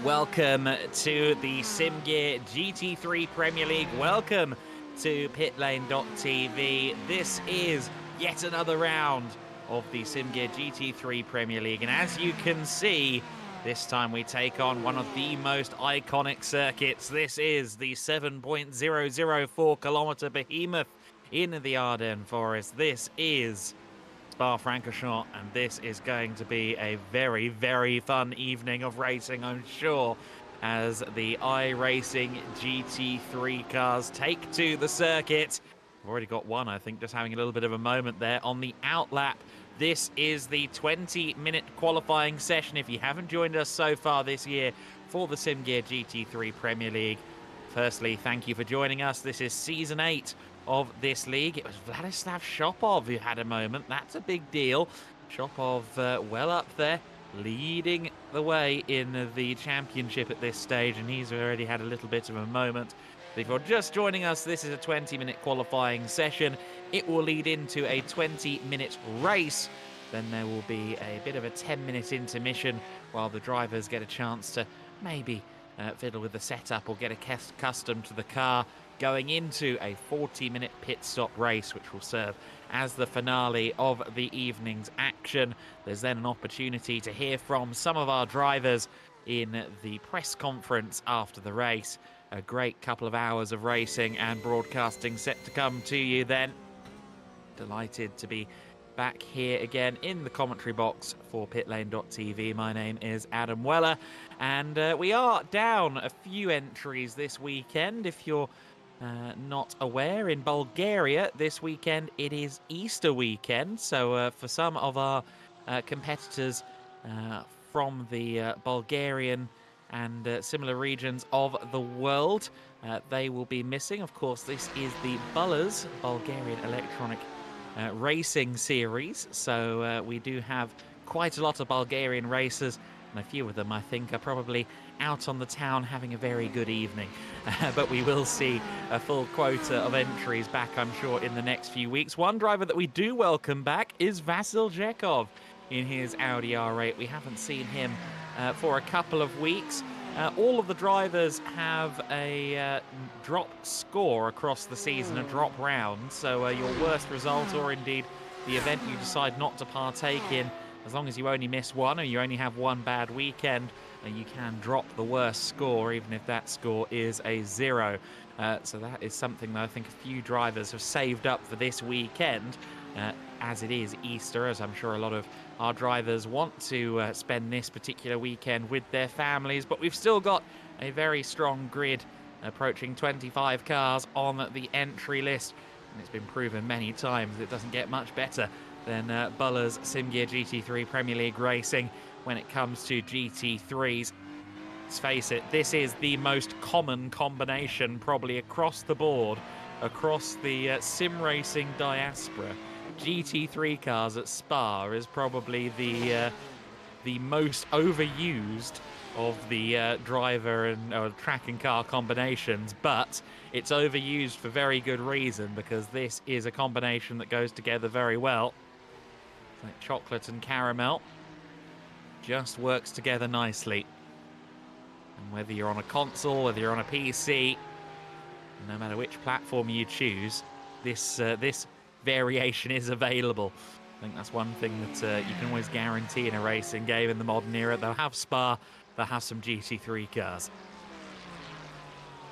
Welcome to the SimGear GT3 Premier League. Welcome to pitlane.tv. This is yet another round of the SimGear GT3 Premier League. And as you can see, this time we take on one of the most iconic circuits. This is the 7.004 kilometer behemoth in the Ardennes Forest. This is Spa-Francorchamps, and this is going to be a very, very fun evening of racing, I'm sure, as the iRacing GT3 cars take to the circuit. We've already got one, I think, just having a little bit of a moment there on the outlap. This is the 20-minute qualifying session. If you haven't joined us so far this year for the SimGear GT3 Premier League, firstly, thank you for joining us. This is Season 8 of this league. It was Vladislav Shopov who had a moment. That's a big deal. Shopov well up there, leading the way in the championship at this stage, and he's already had a little bit of a moment. If you're just joining us, this is a 20-minute qualifying session. It will lead into a 20-minute race. Then there will be a bit of a 10-minute intermission while the drivers get a chance to maybe fiddle with the setup or get accustomed to the car, going into a 40-minute pit stop race, which will serve as the finale of the evening's action. There's then an opportunity to hear from some of our drivers in the press conference after the race. A great couple of hours of racing and broadcasting set to come to you then. Delighted to be back here again in the commentary box for pitlane.tv. My name is Adam Weller, and we are down a few entries this weekend. If you're not aware, in Bulgaria this weekend it is Easter weekend, so for some of our competitors from the Bulgarian and similar regions of the world, they will be missing. Of course, this is the BULERS, Bulgarian Electronic Racing Series, so we do have quite a lot of Bulgarian racers, and a few of them, I think, are probably out on the town having a very good evening. But we will see a full quota of entries back, I'm sure, in the next few weeks. One driver that we do welcome back is Vasil Jekov in his Audi R8. We haven't seen him for a couple of weeks. All of the drivers have a drop score across the season, a drop round. So your worst result, or indeed the event you decide not to partake in, as long as you only miss one or you only have one bad weekend, you can drop the worst score, even if that score is a 0. So that is something that I think a few drivers have saved up for this weekend, as it is Easter, as I'm sure a lot of our drivers want to spend this particular weekend with their families. But we've still got a very strong grid, approaching 25 cars on the entry list, and it's been proven many times it doesn't get much better than BULERS SimGear GT3 Premier League racing when it comes to GT3s. Let's face it, this is the most common combination probably across the board, across the sim racing diaspora. GT3 cars at Spa is probably the most overused of the driver and track and car combinations, but it's overused for very good reason, because this is a combination that goes together very well. It's like chocolate and caramel, just works together nicely. And whether you're on a console, whether you're on a PC, no matter which platform you choose, this variation is available. I think that's one thing that you can always guarantee in a racing game in the modern era. They'll have Spa, they'll have some GT3 cars.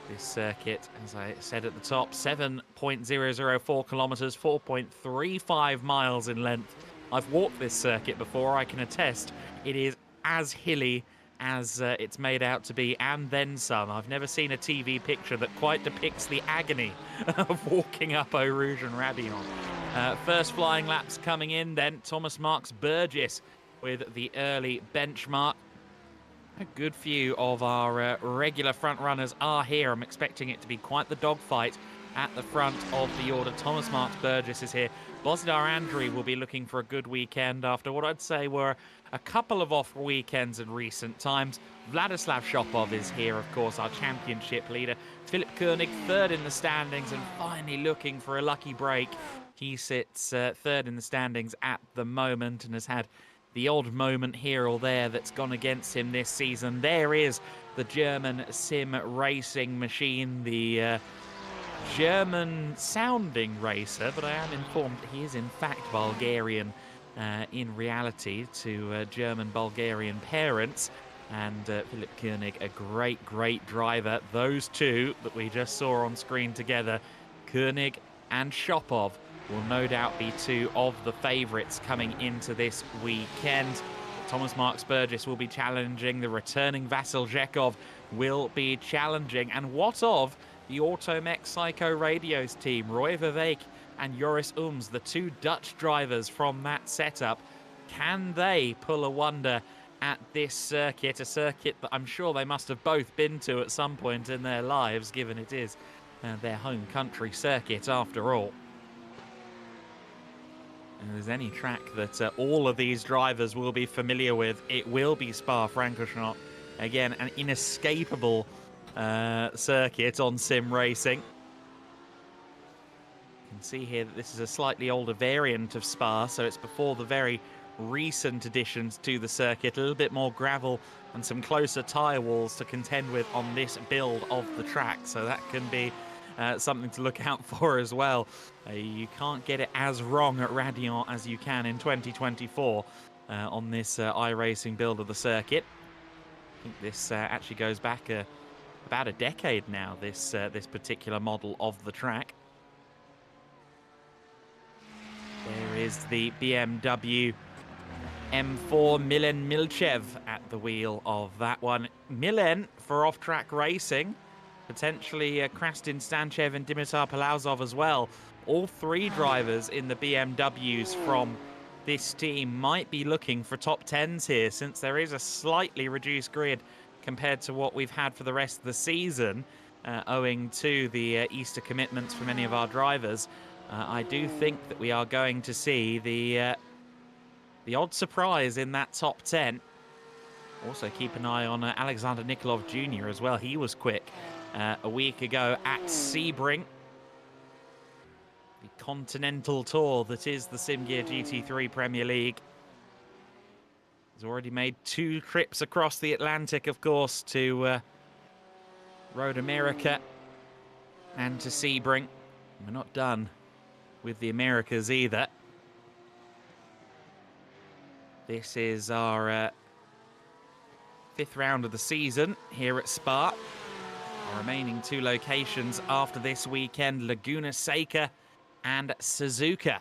This circuit, as I said at the top, 7.004 kilometers, 4.35 miles in length. I've walked this circuit before, I can attest. It is as hilly as it's made out to be, and then some. I've never seen a TV picture that quite depicts the agony of walking up Eau Rouge and Ravillon. First flying laps coming in then. Thomas Marks Burgess with the early benchmark. A good few of our regular front runners are here. I'm expecting it to be quite the dogfight at the front of the order. Thomas Marks Burgess is here. Bosdar Andri will be looking for a good weekend after what I'd say were a couple of off weekends in recent times. Vladislav Shopov is here, of course, our championship leader. Philip Koenig, third in the standings, and finally looking for a lucky break. He sits third in the standings at the moment and has had the odd moment here or there that's gone against him this season. There is the German sim racing machine, the German-sounding racer, but I am informed that he is in fact Bulgarian in reality to German-Bulgarian parents. And Philipp Koenig, a great, great driver. Those two that we just saw on screen together, Koenig and Shopov, will no doubt be two of the favourites coming into this weekend. Thomas Marks Burgess will be challenging. The returning Vasil Zhekov will be challenging. And what of the Automech Psycho Radios team? Roy Verveek and Joris Ooms, the two Dutch drivers from that setup. Can they pull a wonder at this circuit? A circuit that I'm sure they must have both been to at some point in their lives, given it is their home country circuit after all. And if there's any track that all of these drivers will be familiar with, it will be Spa-Francorchamps. Again, an inescapable circuit on sim racing. You can see here that this is a slightly older variant of Spa, so it's before the very recent additions to the circuit. A little bit more gravel and some closer tyre walls to contend with on this build of the track, so that can be something to look out for as well. You can't get it as wrong at Radiant as you can in 2024 on this iRacing build of the circuit. I think this actually goes back about a decade now, this particular model of the track. There is the BMW M4 Milen Milchev at the wheel of that one. Milen for off-track racing. Potentially Krastin Stanchev and Dimitar Palauzov as well. All three drivers in the BMWs from this team might be looking for top 10s here, since there is a slightly reduced grid compared to what we've had for the rest of the season, owing to the Easter commitments for many of our drivers. I do think that we are going to see the odd surprise in that top 10. Also keep an eye on Alexander Nikolov Jr. as well. He was quick a week ago at Sebring. The continental tour that is the SimGear GT3 Premier League. He's already made 2 trips across the Atlantic, of course, to Road America and to Sebring. We're not done with the Americas either. This is our 5th round of the season here at Spa. Our remaining 2 locations after this weekend, Laguna Seca and Suzuka.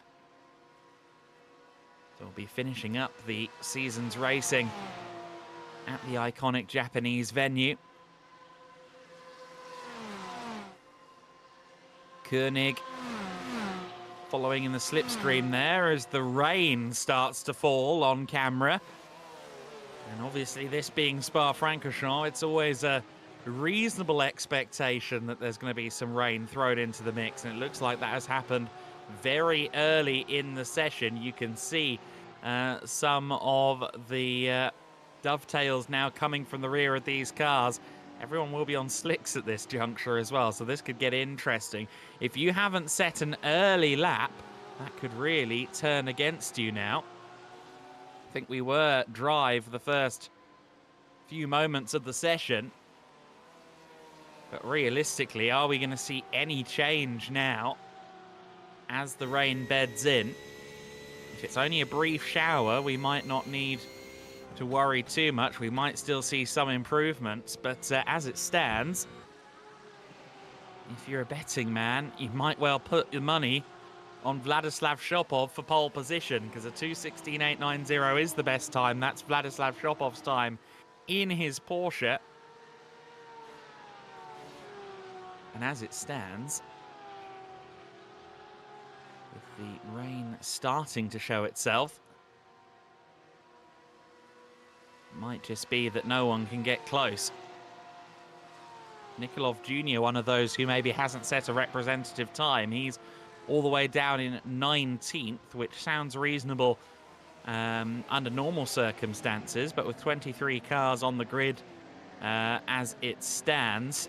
So we'll be finishing up the season's racing at the iconic Japanese venue. Koenig following in the slipstream there as the rain starts to fall on camera. And obviously this being Spa-Francorchamps, it's always a reasonable expectation that there's going to be some rain thrown into the mix. And it looks like that has happened very early in the session. You can see some of the dovetails now coming from the rear of these cars. Everyone will be on slicks at this juncture as well, so this could get interesting. If you haven't set an early lap, that could really turn against you now. I think we were dry for the first few moments of the session. But realistically, are we going to see any change now as the rain beds in? If it's only a brief shower, we might not need to worry too much. We might still see some improvements, but as it stands, if you're a betting man, you might well put your money on Vladislav Shopov for pole position, because a 2:16.890 is the best time. That's Vladislav Shopov's time in his Porsche. And as it stands, with the rain starting to show itself, it might just be that no one can get close. Nikolov Jr., one of those who maybe hasn't set a representative time. He's all the way down in 19th, which sounds reasonable under normal circumstances, but with 23 cars on the grid as it stands,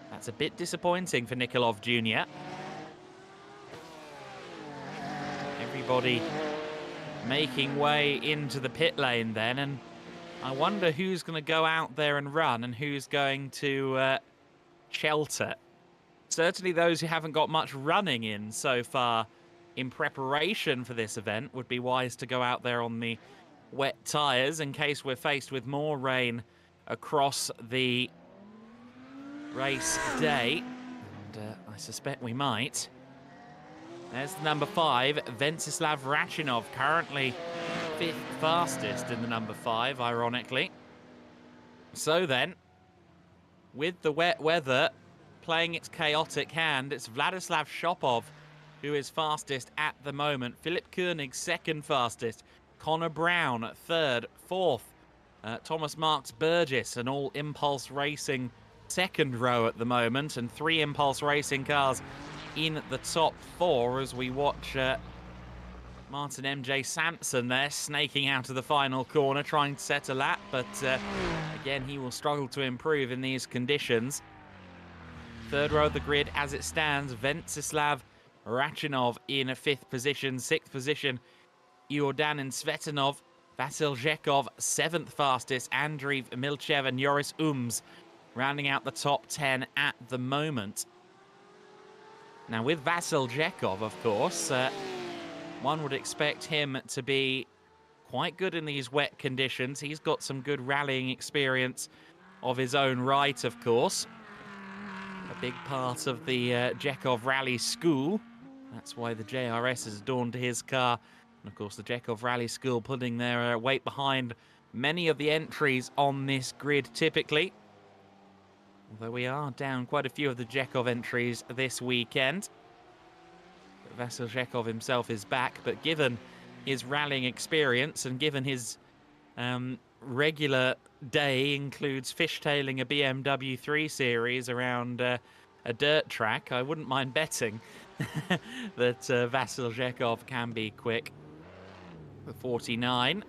that's a bit disappointing for Nikolov Jr. Everybody making way into the pit lane then, and I wonder who's going to go out there and run and who's going to shelter. Certainly those who haven't got much running in so far in preparation for this event would be wise to go out there on the wet tyres in case we're faced with more rain across the race day. And I suspect we might. There's the number 5, Ventsislav Rachinov, currently 5th fastest in the number 5, ironically. So then, with the wet weather playing its chaotic hand, it's Vladislav Shopov who is fastest at the moment. Philip Koenig, 2nd fastest. Connor Brown, 3rd. 4th, Thomas Marks Burgess, an all Impulse Racing 2nd row at the moment, and 3 Impulse Racing cars in the top 4 as we watch Martin MJ Sampson there snaking out of the final corner, trying to set a lap, but again, he will struggle to improve in these conditions. 3rd row of the grid as it stands, Ventsislav Rachinov in 5th position. 6th position, Iordanin Svetanov. Vasil Zhekov, 7th fastest. Andriy Milchev and Yoris Ums rounding out the top 10 at the moment. Now, with Vasil Zhekov, of course, one would expect him to be quite good in these wet conditions. He's got some good rallying experience of his own right, of course. A big part of the Zhekov Rally School. That's why the JRS is adorned to his car. And, of course, the Zhekov Rally School putting their weight behind many of the entries on this grid typically. Although we are down quite a few of the Zhekov entries this weekend. Vasil Zhekov himself is back, but given his rallying experience and given his regular day includes fishtailing a BMW 3 Series around a dirt track, I wouldn't mind betting that Vasil Zhekov can be quick. The 49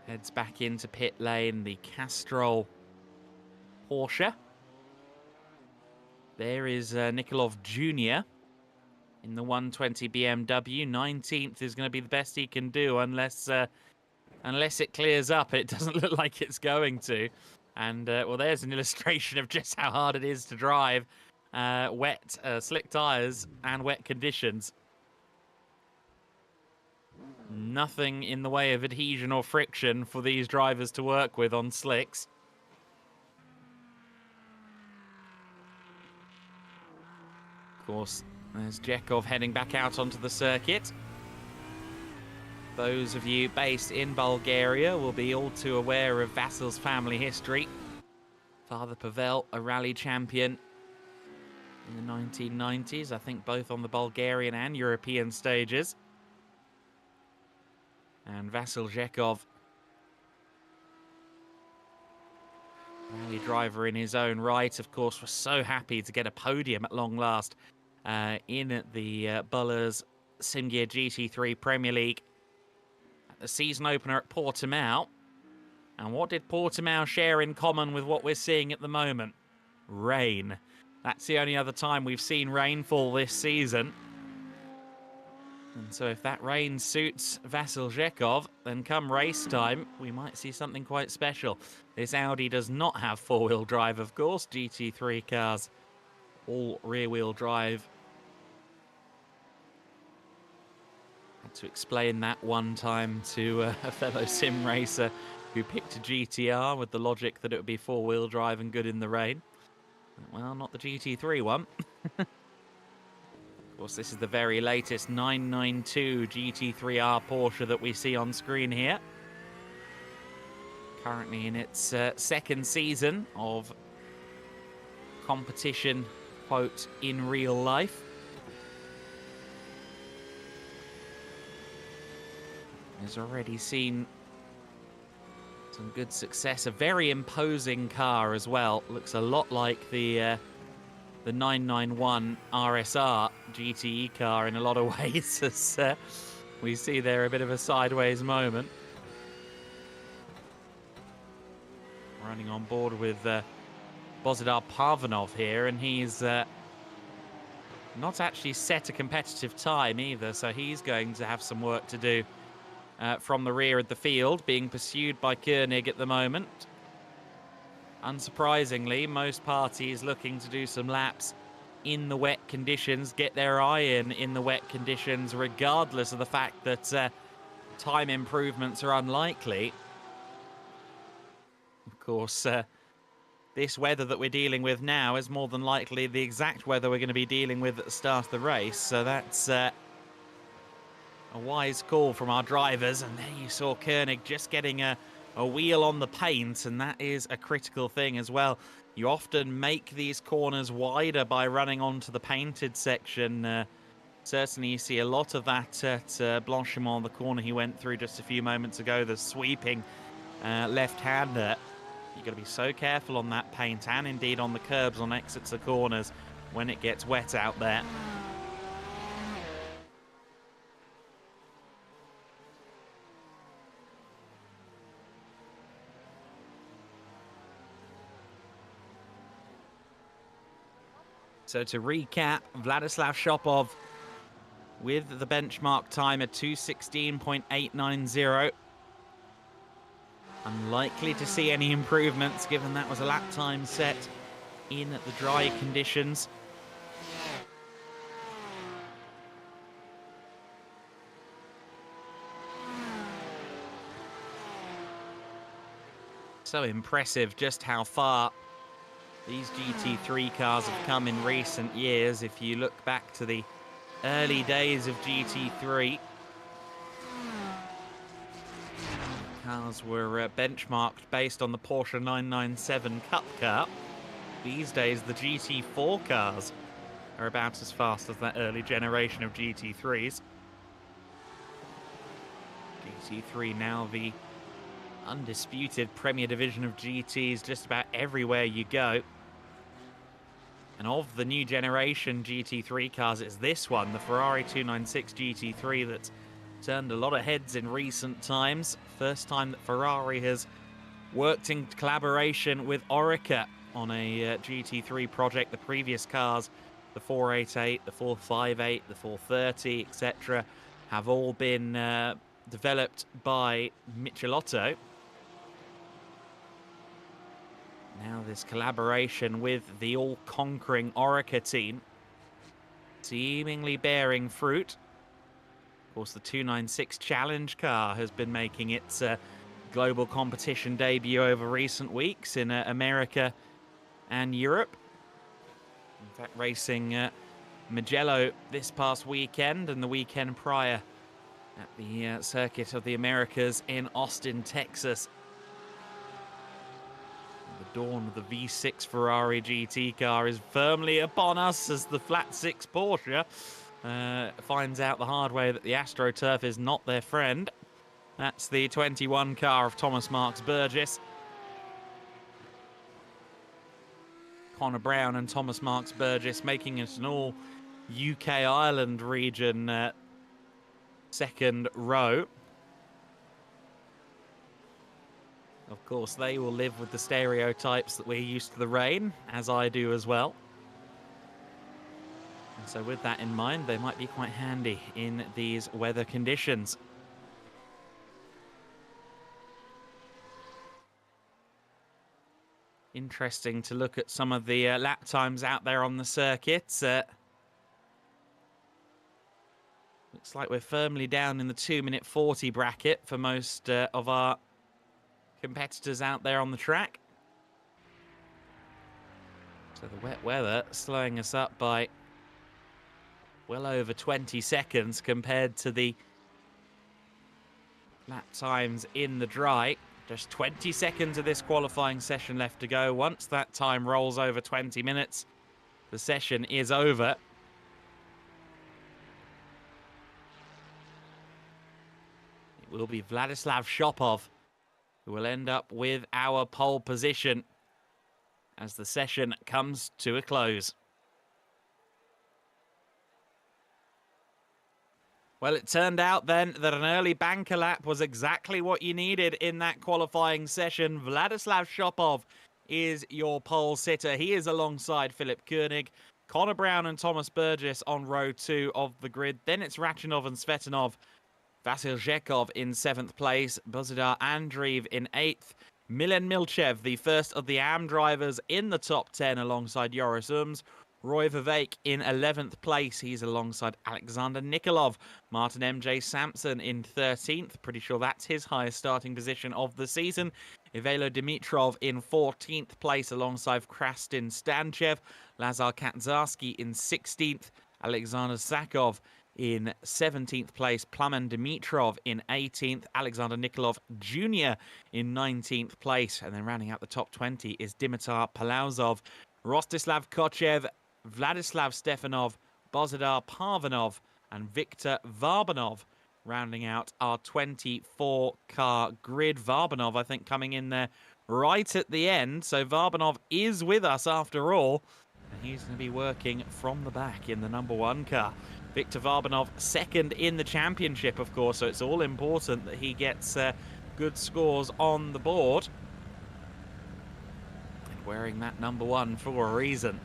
heads back into pit lane, the Castrol Porsche. There is Nikolov Jr. in the 120 BMW. 19th is going to be the best he can do unless it clears up. It doesn't look like it's going to. And, well, there's an illustration of just how hard it is to drive wet, slick tyres and wet conditions. Nothing in the way of adhesion or friction for these drivers to work with on slicks. Of course, there's Zhekov heading back out onto the circuit. Those of you based in Bulgaria will be all too aware of Vasil's family history. Father Pavel, a rally champion in the 1990s, I think both on the Bulgarian and European stages. And Vasil Zhekov, rally driver in his own right, of course, was so happy to get a podium at long last in the BULERS Simgear GT3 Premier League at the season opener at Portimao. And what did Portimao share in common with what we're seeing at the moment? Rain. That's the only other time we've seen rainfall this season. And so if that rain suits Vasil Zhekov, then come race time, we might see something quite special. This Audi does not have four-wheel drive, of course. GT3 cars, all rear-wheel drive. Had to explain that one time to a fellow sim racer who picked a GTR with the logic that it would be four-wheel drive and good in the rain. Well, not the GT3 one. Of course, this is the very latest 992 GT3R Porsche that we see on screen here. Currently in its second season of competition, quote, in real life. Has already seen some good success. A very imposing car as well. Looks a lot like the 991 RSR GTE car in a lot of ways, as we see there a bit of a sideways moment. Running on board with Bozidar Parvanov here, and he's not actually set a competitive time either, so he's going to have some work to do from the rear of the field, being pursued by Koenig at the moment. Unsurprisingly, most parties looking to do some laps in the wet conditions, get their eye in the wet conditions, regardless of the fact that time improvements are unlikely. Of course, this weather that we're dealing with now is more than likely the exact weather we're going to be dealing with at the start of the race. So that's a wise call from our drivers. And there you saw Koenig just getting a wheel on the paint, and that is a critical thing as well. You often make these corners wider by running onto the painted section. Certainly you see a lot of that at Blanchimont, the corner he went through just a few moments ago, the sweeping left-hander. You've got to be so careful on that paint and indeed on the curbs on exits of corners when it gets wet out there. So to recap, Vladislav Shopov with the benchmark time at 2:16.890. Unlikely to see any improvements given that was a lap time set in the dry conditions. So impressive just how far these GT3 cars have come in recent years. If you look back to the early days of GT3, cars were benchmarked based on the Porsche 997 Cup car. These days, the GT4 cars are about as fast as that early generation of GT3s. GT3 now the undisputed Premier Division of GTs just about everywhere you go. And of the new generation GT3 cars, it's this one, the Ferrari 296 GT3, that's turned a lot of heads in recent times. First time that Ferrari has worked in collaboration with Oreca on a GT3 project. The previous cars, the 488, the 458, the 430, etc., have all been developed by Michelotto. Now this collaboration with the all-conquering Oreca team seemingly bearing fruit. Of course, the 296 Challenge car has been making its global competition debut over recent weeks in America and Europe. In fact, racing Mugello this past weekend and the weekend prior at the Circuit of the Americas in Austin, Texas. The dawn of the V6 Ferrari GT car is firmly upon us as the flat six Porsche finds out the hard way that the AstroTurf is not their friend. That's the 21 car of Thomas Marks Burgess. Connor Brown and Thomas Marks Burgess making it an all UK Ireland region second row. Of course, they will live with the stereotypes that we're used to the rain, as I do as well. And so with that in mind, they might be quite handy in these weather conditions. Interesting to look at some of the lap times out there on the circuit. Looks like we're firmly down in the 2:40 bracket for most of our competitors out there on the track. So the wet weather slowing us up by well over 20 seconds compared to the lap times in the dry. Just 20 seconds of this qualifying session left to go. Once that time rolls over 20 minutes, the session is over. It will be Vladislav Shopov who will end up with our pole position as the session comes to a close. Well, it turned out then that an early banker lap was exactly what you needed in that qualifying session. Vladislav Shopov is your pole sitter. He is alongside Philip Koenig. Connor Brown and Thomas Burgess on row 2 of the grid. Then it's Rachinov and Svetanov. Vasil Zhekov in 7th place. Bozidar Andreev in 8th. Milen Milchev, the first of the AM drivers, in the top 10 alongside Joris Ums. Roy Vivek in 11th place. He's alongside Alexander Nikolov. Martin MJ Sampson in 13th. Pretty sure that's his highest starting position of the season. Ivelo Dimitrov in 14th place alongside Krastin Stanchev. Lazar Katzarski in 16th. Alexander Sakov in 17th place. Plamen Dimitrov in 18th. Alexander Nikolov Jr. in 19th place. And then rounding out the top 20 is Dimitar Palauzov, Rostislav Kochev, Vladislav Stefanov, Bozidar Parvanov, and Viktor Varbanov, rounding out our 24-car grid. Varbanov, I think, coming in there right at the end. So Varbanov is with us after all. And he's going to be working from the back in the number 1 car. Viktor Varbanov, second in the championship, of course, so it's all important that he gets good scores on the board. And wearing that number 1 for a reason.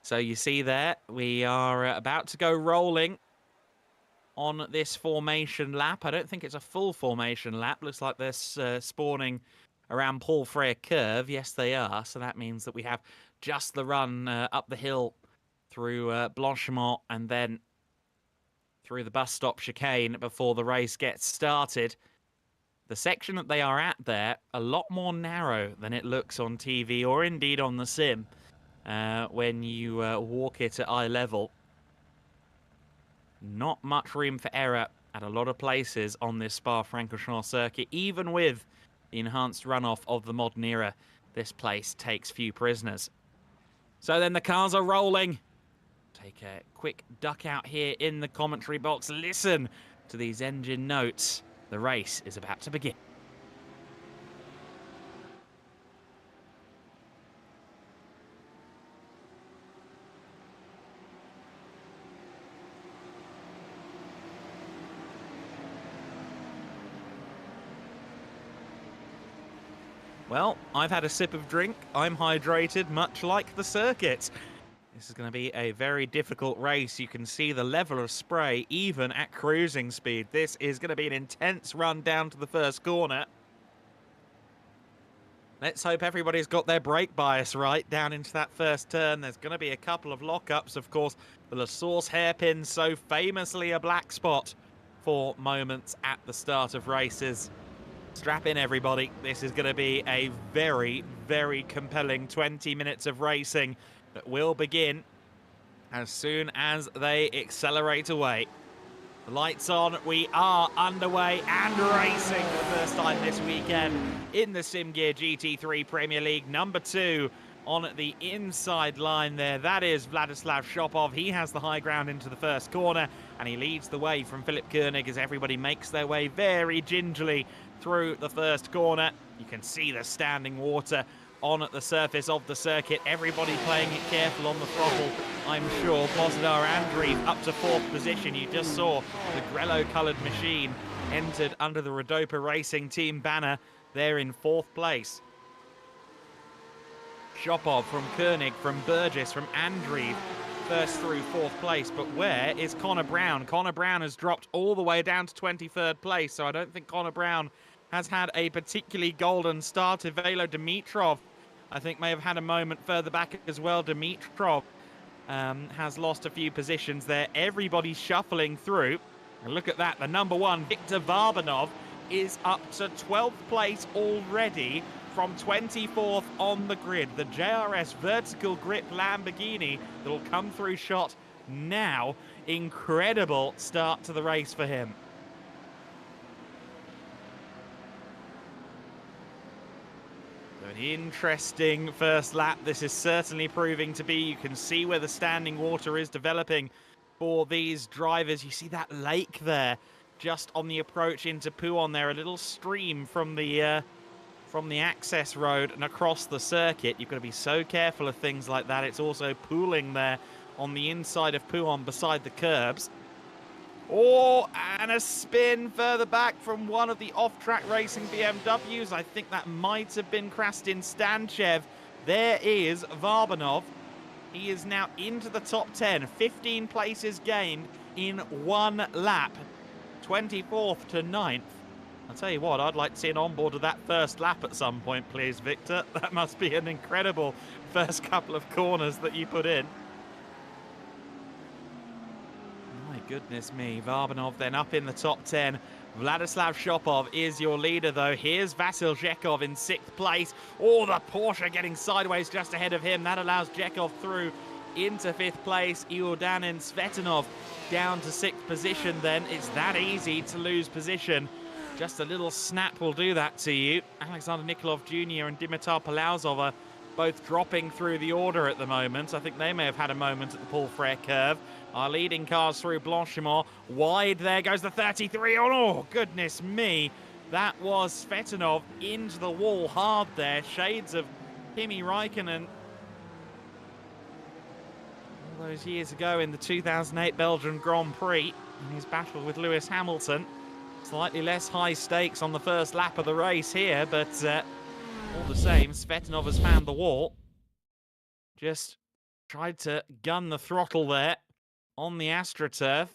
So you see there, we are about to go rolling on this formation lap. I don't think it's a full formation lap. Looks like they're spawning around Paul Freire Curve. Yes, they are. So that means that we have just the run up the hill through Blanchimont and then through the bus stop chicane before the race gets started. The section that they are at there, a lot more narrow than it looks on TV or indeed on the sim when you walk it at eye level. Not much room for error at a lot of places on this Spa-Francorchamps circuit. Even with the enhanced runoff of the modern era, this place takes few prisoners. So then the cars are rolling. Take a quick duck out here in the commentary box. Listen to these engine notes. The race is about to begin. Well, I've had a sip of drink. I'm hydrated, much like the circuit. This is going to be a very difficult race. You can see the level of spray even at cruising speed. This is going to be an intense run down to the first corner. Let's hope everybody's got their brake bias right down into that first turn. There's going to be a couple of lockups, of course. The La Source hairpin, so famously a black spot for moments at the start of races. Strap in, everybody. This is going to be a very, very compelling 20 minutes of racing that will begin as soon as they accelerate away. The lights on, we are underway and racing for the first time this weekend in the SimGear GT3 Premier League. Number 2 on the inside line there. That is Vladislav Shopov. He has the high ground into the first corner and he leads the way from Philip Koenig as everybody makes their way very gingerly through the first corner. You can see the standing water on the surface of the circuit. Everybody playing it careful on the throttle, I'm sure. Bozidar Andreev up to 4th position. You just saw the Grello-coloured machine entered under the Rodopa Racing Team banner there in 4th place. Shopov from Koenig, from Burgess, from Andreev, first through 4th place. But where is Connor Brown? Connor Brown has dropped all the way down to 23rd place, so I don't think Connor Brown has had a particularly golden start. Ivelo Dimitrov, I think, may have had a moment further back as well. Dimitrov has lost a few positions there. Everybody's shuffling through. And look at that, the number 1, Viktor Varbanov, is up to 12th place already from 24th on the grid. The JRS vertical grip Lamborghini that will come through shot now. Incredible start to the race for him. An interesting first lap this is certainly proving to be. You can see where the standing water is developing for these drivers. You see that lake there just on the approach into Pouhon there, a little stream from the access road and across the circuit. You've got to be so careful of things like that. It's also pooling there on the inside of Pouhon beside the curbs. Oh, and a spin further back from one of the off-track racing BMWs. I think that might have been Krastin Stanchev There is Varbanov. He is now into the top 10. 15 places gained in one lap. 24th to 9th. I'll tell you what, I'd like to see an onboard of that first lap at some point, please, Victor. That must be an incredible first couple of corners that you put in. My goodness me. Varbanov then up in the top 10. Vladislav Shopov is your leader, though. Here's Vasil Zhekov in 6th place. Oh, the Porsche getting sideways just ahead of him. That allows Zhekov through into 5th place. Iordanin Svetanov down to 6th position then. It's that easy to lose position. Just a little snap will do that to you. Alexander Nikolov Jr. and Dimitar Palauzov are both dropping through the order at the moment. I think they may have had a moment at the Paul Frere curve. Our leading cars through Blanchimont. Wide there goes the 33. Oh, goodness me. That was Svetanov into the wall hard there. Shades of Kimi Räikkönen. All those years ago in the 2008 Belgian Grand Prix in his battle with Lewis Hamilton. Slightly less high stakes on the first lap of the race here, but all the same, Svetanov has found the wall. Just tried to gun the throttle there on the AstroTurf.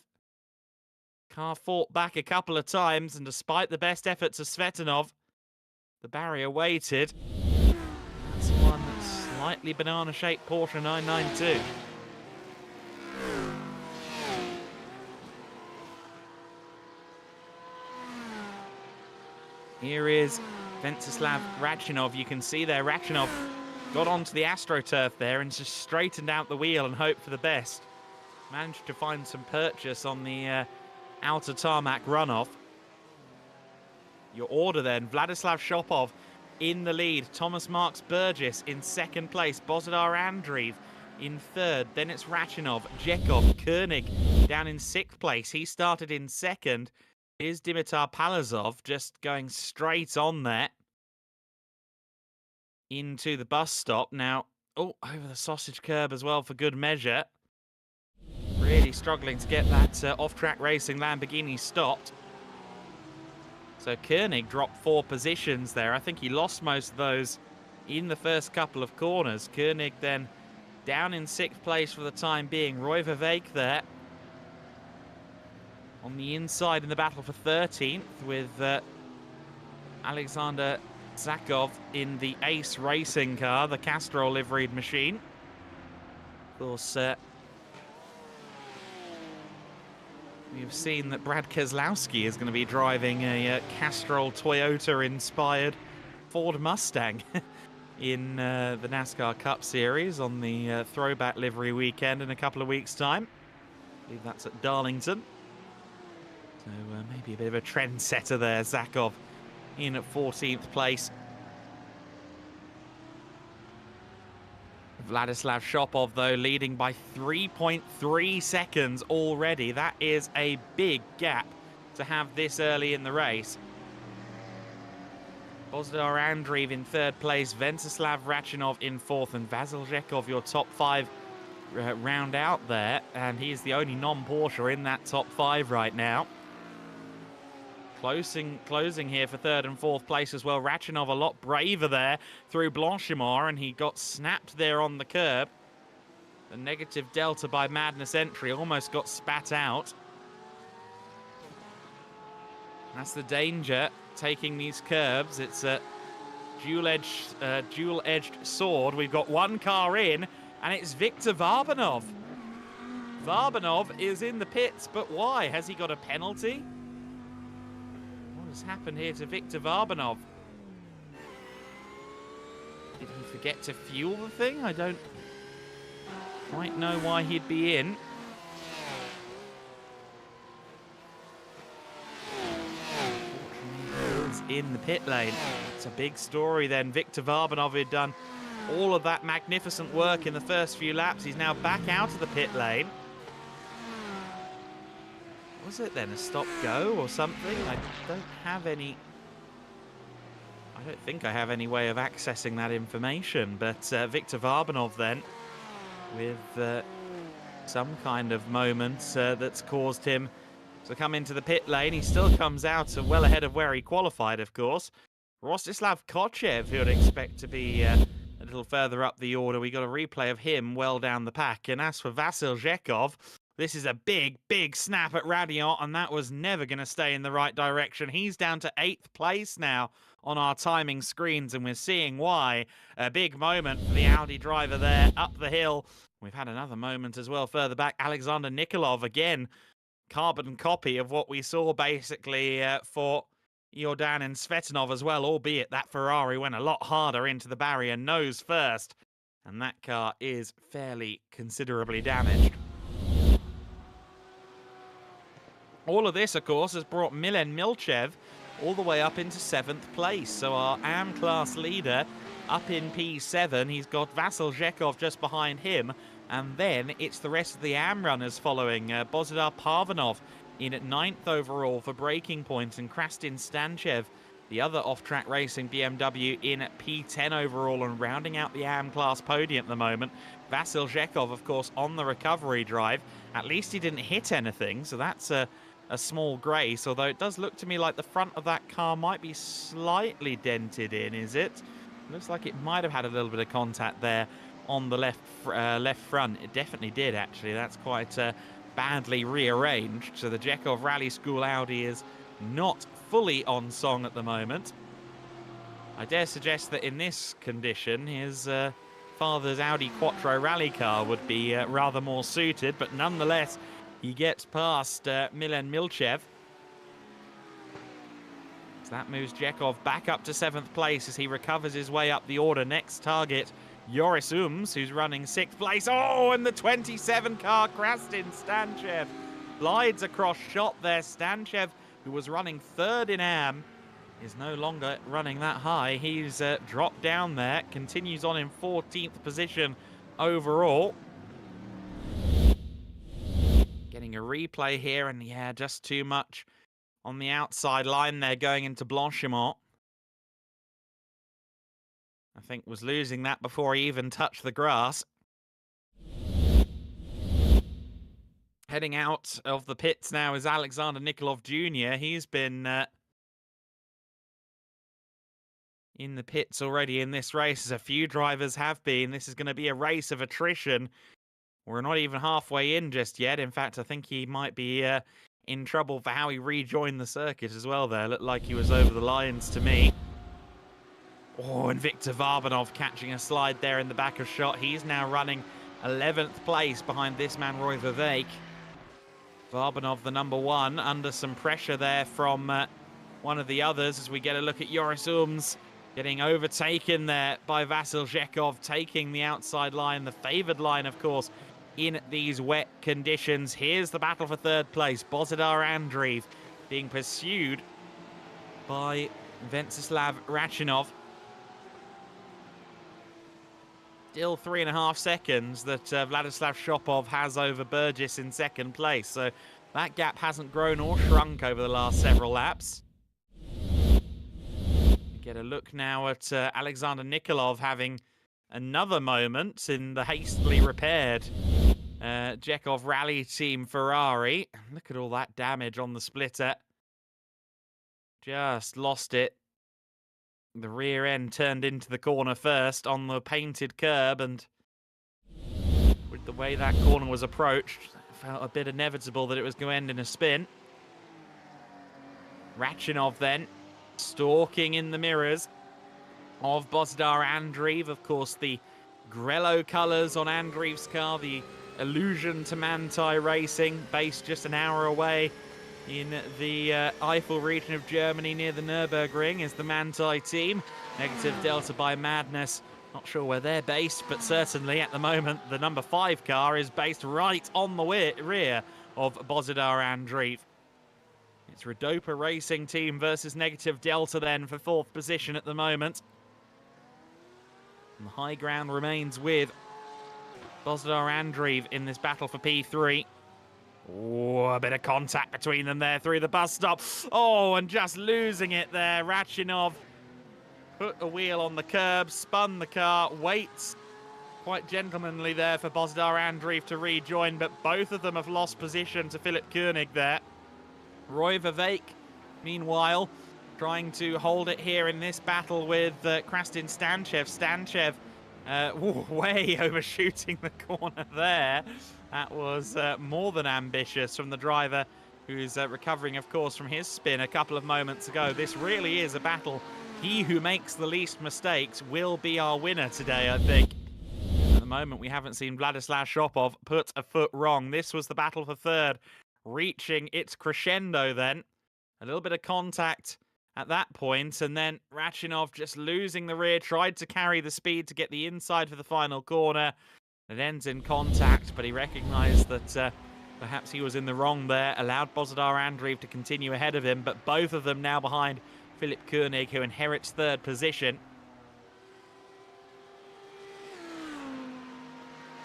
Car fought back a couple of times, and despite the best efforts of Svetanov, the barrier waited. That's one slightly banana-shaped Porsche 992. Here is Ventsislav Radchinov. You can see there, Radchinov got onto the AstroTurf there and just straightened out the wheel and hoped for the best. Managed to find some purchase on the outer tarmac runoff. Your order then, Vladislav Shopov in the lead. Thomas Marks Burgess in 2nd place. Bozidar Andreev in 3rd. Then it's Radchinov, Zhekov, Koenig down in 6th place. He started in 2nd. Is Dimitar Palazov just going straight on there into the bus stop. Now, oh, over the sausage curb as well for good measure. Really struggling to get that off-track racing Lamborghini stopped. So Koenig dropped 4 positions there. I think he lost most of those in the first couple of corners. Koenig then down in 6th place for the time being. Roy Vivek there on the inside in the battle for 13th with Alexander Zakov in the Ace racing car, the Castrol liveried machine. Of course, we've seen that Brad Keselowski is going to be driving a Castrol Toyota-inspired Ford Mustang in the NASCAR Cup Series on the throwback livery weekend in a couple of weeks' time. I believe that's at Darlington. So maybe a bit of a trendsetter there. Zakov in at 14th place. Vladislav Shopov, though, leading by 3.3 seconds already. That is a big gap to have this early in the race. Bozidar Andreev in 3rd place. Ventsislav Radchinov in 4th. And Vasil Zhekov, your top 5 round out there. And he is the only non-Porsche in that top 5 right now. Closing here for 3rd and 4th place as well. Radchinov a lot braver there through Blanchimont, and he got snapped there on the curb. The negative delta by Madness entry almost got spat out. That's the danger taking these curbs. It's a dual-edged sword. We've got one car in, and it's Viktor Varbanov. Varbanov is in the pits, but why? Has he got a penalty? What has happened here to Viktor Varbanov? Did he forget to fuel the thing? I don't quite know why he'd be in. Unfortunately, in the pit lane. It's a big story then. Viktor Varbanov had done all of that magnificent work in the first few laps. He's now back out of the pit lane. Was it then a stop-go or something? I don't think I have any way of accessing that information. But Viktor Varbanov then, with some kind of moment that's caused him to come into the pit lane. He still comes out well ahead of where he qualified, of course. Rostislav Kochev, who would expect to be a a little further up the order. We got a replay of him well down the pack. And as for Vasil Zhekov, this is a big, big snap at Radiant, and that was never going to stay in the right direction. He's down to 8th place now on our timing screens, and we're seeing why. A big moment for the Audi driver there up the hill. We've had another moment as well further back. Alexander Nikolov, again, carbon copy of what we saw basically for Jordan and Svetanov as well, albeit that Ferrari went a lot harder into the barrier nose first, and that car is fairly considerably damaged. All of this, of course, has brought Milen Milchev all the way up into 7th place. So our AM class leader up in P7. He's got Vasil Zhekov just behind him. And then it's the rest of the AM runners following. Bozidar Parvanov in at 9th overall for Breaking Point, and Krastin Stanchev, the other off-track racing BMW, in at P10 overall, and rounding out the AM class podium at the moment. Vasil Zhekov, of course, on the recovery drive. At least he didn't hit anything, so that's a small grace, although it does look to me like the front of that car might be slightly dented in, is it? Looks like it might have had a little bit of contact there on the left front. It definitely did, actually. That's quite badly rearranged. So the Zhekov Rally School Audi is not fully on song at the moment. I dare suggest that in this condition, his father's Audi Quattro rally car would be rather more suited, but nonetheless, he gets past Milen Milchev. So that moves Zhekov back up to 7th place as he recovers his way up the order. Next target, Joris Ums, who's running 6th place. Oh, and the 27 car, Krastin Stanchev, glides across shot there. Stanchev, who was running 3rd in AM, is no longer running that high. He's dropped down there, continues on in 14th position overall. Getting a replay here, and yeah, just too much on the outside line there going into Blanchimont. I think was losing that before he even touched the grass. Heading out of the pits now is Alexander Nikolov Jr. He's been in the pits already in this race, as a few drivers have been. This is going to be a race of attrition. We're not even halfway in just yet. In fact, I think he might be in trouble for how he rejoined the circuit as well there. Looked like he was over the lines to me. Oh, and Viktor Varbanov catching a slide there in the back of shot. He's now running 11th place behind this man, Roy Vivek. Varbanov, the number 1, under some pressure there from one of the others, as we get a look at Joris Ums getting overtaken there by Vasil Zhekov, taking the outside line, the favoured line, of course, in these wet conditions. Here's the battle for 3rd place. Bozidar Andreev being pursued by Venceslav Rachinov. Still 3.5 seconds that Vladislav Shopov has over Burgess in 2nd place. So that gap hasn't grown or shrunk over the last several laps. Get a look now at Alexander Nikolov having another moment in the hastily repaired Zhekov Rally Team Ferrari. Look at all that damage on the splitter. Just lost it. The rear end turned into the corner first on the painted curb, and with the way that corner was approached, it felt a bit inevitable that it was going to end in a spin. Rachinov then stalking in the mirrors of Bozidar Andreev. Of course, the Grello colours on Andreev's car, the allusion to Manthey Racing, based just an hour away in the Eifel region of Germany near the Nürburgring, is the Manthey team. Negative Delta by Madness. Not sure where they're based, but certainly at the moment the number 5 car is based right on the rear of Bozidar Andreev. It's Rodopa Racing Team versus Negative Delta then for 4th position at the moment. And the high ground remains with Bozidar Andreev in this battle for P3. Oh, a bit of contact between them there through the bus stop. Oh, and just losing it there. Rachinov put a wheel on the curb, spun the car, waits quite gentlemanly there for Bozidar Andreev to rejoin, but both of them have lost position to Philip Koenig there. Roy Vivek, meanwhile, trying to hold it here in this battle with Krastin Stanchev. Stanchev Way overshooting the corner there. That was more than ambitious from the driver, who's recovering, of course, from his spin a couple of moments ago. This really is a battle. He who makes the least mistakes will be our winner today, I think. At the moment, we haven't seen Vladislav Shopov put a foot wrong. This was the battle for third, reaching its crescendo then. A little bit of contact at that point, and then Rachinov just losing the rear, tried to carry the speed to get the inside for the final corner. It ends in contact, but he recognised that perhaps he was in the wrong there, allowed Bozidar Andreev to continue ahead of him, but both of them now behind Philip Koenig, who inherits third position.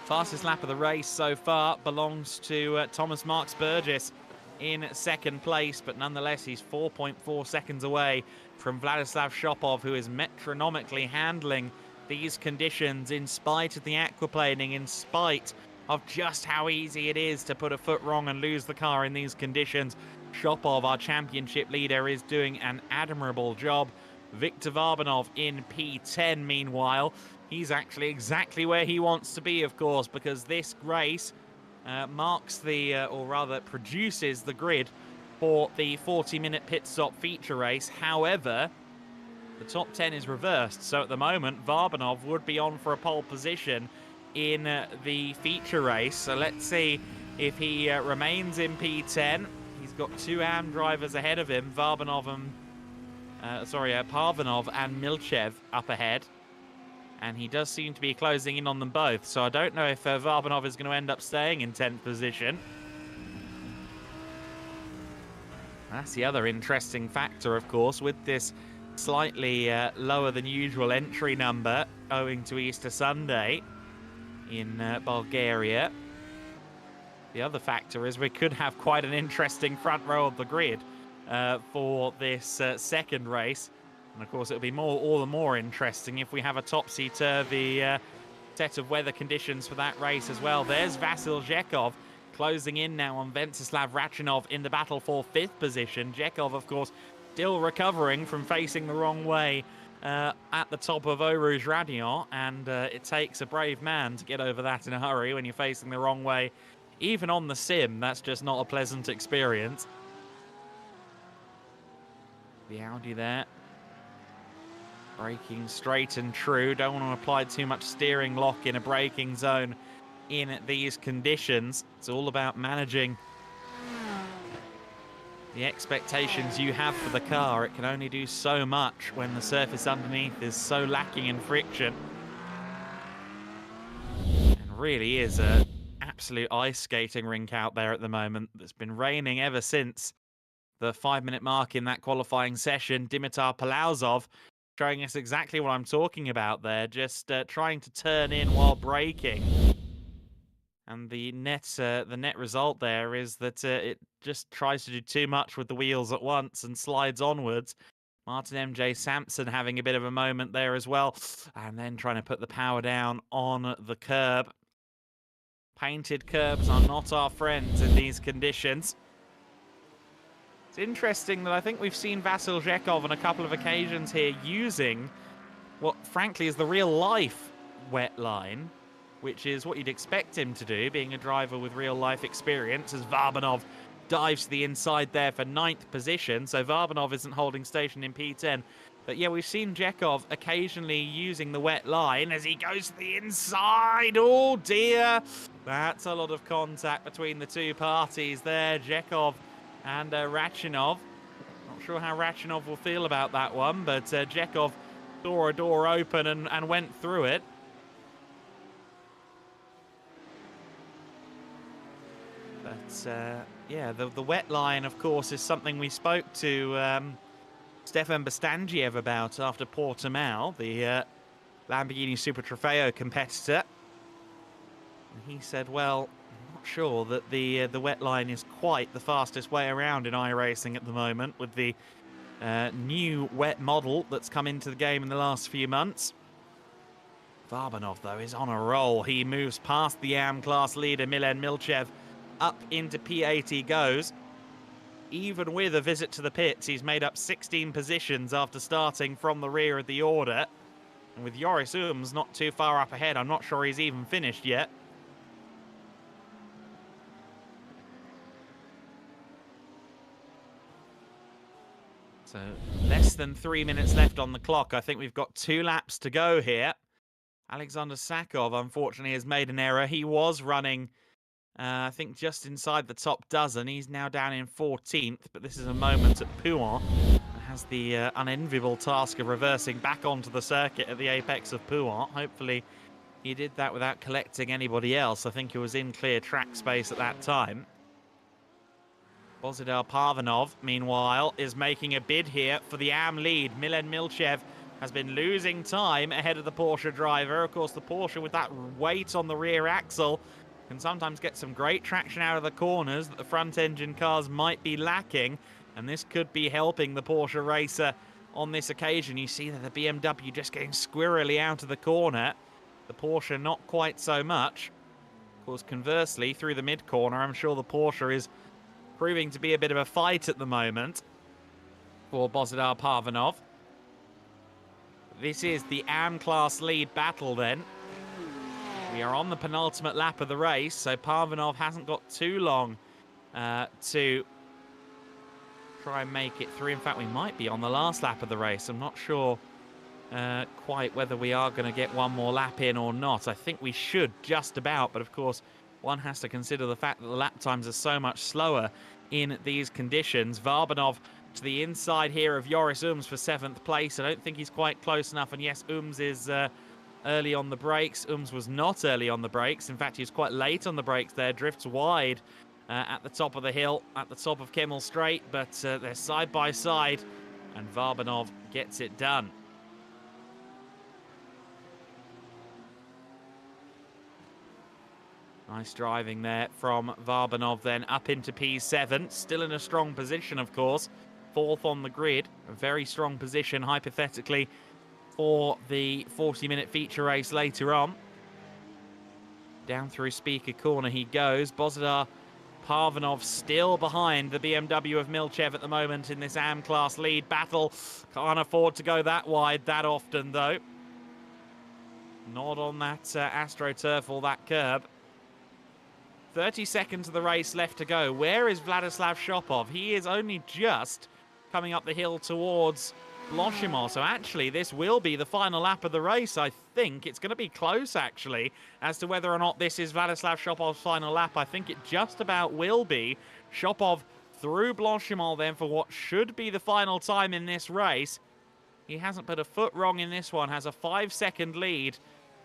Fastest lap of the race so far belongs to Thomas Marks Burgess in second place, but nonetheless he's 4.4 seconds away from Vladislav Shopov, who is metronomically handling these conditions in spite of the aquaplaning, in spite of just how easy it is to put a foot wrong and lose the car in these conditions. Shopov, our championship leader, is doing an admirable job. Viktor Varbanov in P10, meanwhile. He's actually exactly where he wants to be, of course, because this race marks the, or rather produces the grid for the 40-minute pit stop feature race. However, the top 10 is reversed, so at the moment, Varbanov would be on for a pole position in the feature race. So let's see if he remains in P10. He's got two AM drivers ahead of him, Parvanov and Milchev up ahead. And he does seem to be closing in on them both, so I don't know if Varbanov is going to end up staying in 10th position. That's the other interesting factor, of course, with this slightly lower than usual entry number owing to Easter Sunday in Bulgaria. The other factor is we could have quite an interesting front row of the grid for this second race. And of course, it'll be all the more interesting if we have a topsy-turvy set of weather conditions for that race as well. There's Vasil Zhekov closing in now on Venceslav Rachinov in the battle for 5th position. Zhekov, of course, still recovering from facing the wrong way at the top of Eau Rouge Radion, and it takes a brave man to get over that in a hurry when you're facing the wrong way. Even on the sim, that's just not a pleasant experience. The Audi there, braking straight and true. Don't want to apply too much steering lock in a braking zone in these conditions. It's all about managing the expectations you have for the car. It can only do so much when the surface underneath is so lacking in friction. And really is an absolute ice skating rink out there at the moment. It's been raining ever since the 5-minute mark in that qualifying session. Dimitar Palauzov showing us exactly what I'm talking about there, just trying to turn in while braking. And the net result there is that it just tries to do too much with the wheels at once and slides onwards. Martin MJ Sampson having a bit of a moment there as well, and then trying to put the power down on the curb. Painted curbs are not our friends in these conditions. It's interesting that I think we've seen Vasil Zhekov on a couple of occasions here using what frankly is the real life wet line, which is what you'd expect him to do, being a driver with real life experience, as Varbanov dives to the inside there for 9th position. So Varbanov isn't holding station in P10. But yeah, we've seen Zhekov occasionally using the wet line as he goes to the inside. Oh dear. That's a lot of contact between the two parties there, Zhekov and Rachinov. Not sure how Rachinov will feel about that one, but Zhekov saw a door open and went through it. But yeah, the wet line, of course, is something we spoke to Stefan Bastangiev about after Portimao, the Lamborghini Super Trofeo competitor. And he said, well, I'm not sure that the wet line is quite the fastest way around in iRacing at the moment with the new wet model that's come into the game in the last few months. Varbanov, though, is on a roll. He moves past the AM class leader, Milen Milchev. Up into P8 he goes. Even with a visit to the pits, he's made up 16 positions after starting from the rear of the order. And with Joris Ooms not too far up ahead, I'm not sure he's even finished yet. So less than 3 minutes left on the clock. I think we've got 2 laps to go here. Alexander Sakov, unfortunately, has made an error. He was running, I think, just inside the top dozen. He's now down in 14th, but this is a moment at Pouin. Has the unenviable task of reversing back onto the circuit at the apex of Pouin. Hopefully, he did that without collecting anybody else. I think he was in clear track space at that time. Bozidar Parvanov, meanwhile, is making a bid here for the AM lead. Milen Milchev has been losing time ahead of the Porsche driver. Of course, the Porsche, with that weight on the rear axle, can sometimes get some great traction out of the corners that the front-engine cars might be lacking, and this could be helping the Porsche racer on this occasion. You see that the BMW just getting squirrely out of the corner. The Porsche not quite so much. Of course, conversely, through the mid-corner, I'm sure the Porsche is proving to be a bit of a fight at the moment for Bozidar Parvanov. This is the AM class lead battle then. We are on the penultimate lap of the race, so Parvanov hasn't got too long to try and make it through. In fact, we might be on the last lap of the race. I'm not sure quite whether we are going to get one more lap in or not. I think we should just about, but of course, one has to consider the fact that the lap times are so much slower in these conditions. Varbanov to the inside here of Joris Ooms for 7th place. I don't think he's quite close enough, and yes, Ooms is early on the brakes. Ooms was not early on the brakes. In fact, he was quite late on the brakes there, drifts wide at the top of the hill, at the top of Kemmel Straight, but they're side by side, and Varbanov gets it done. Nice driving there from Varbanov then up into P7. Still in a strong position, of course. 4th on the grid. A very strong position, hypothetically, for the 40-minute feature race later on. Down through Speaker Corner he goes. Bozidar Parvanov still behind the BMW of Milchev at the moment in this AM class lead battle. Can't afford to go that wide that often, though. Not on that AstroTurf or that curb. 30 seconds of the race left to go. Where is Vladislav Shopov? He is only just coming up the hill towards Blochimol. So actually, this will be the final lap of the race, I think. It's going to be close, actually, as to whether or not this is Vladislav Shopov's final lap. I think it just about will be. Shopov through Blochimol then for what should be the final time in this race. He hasn't put a foot wrong in this one. Has a 5-second lead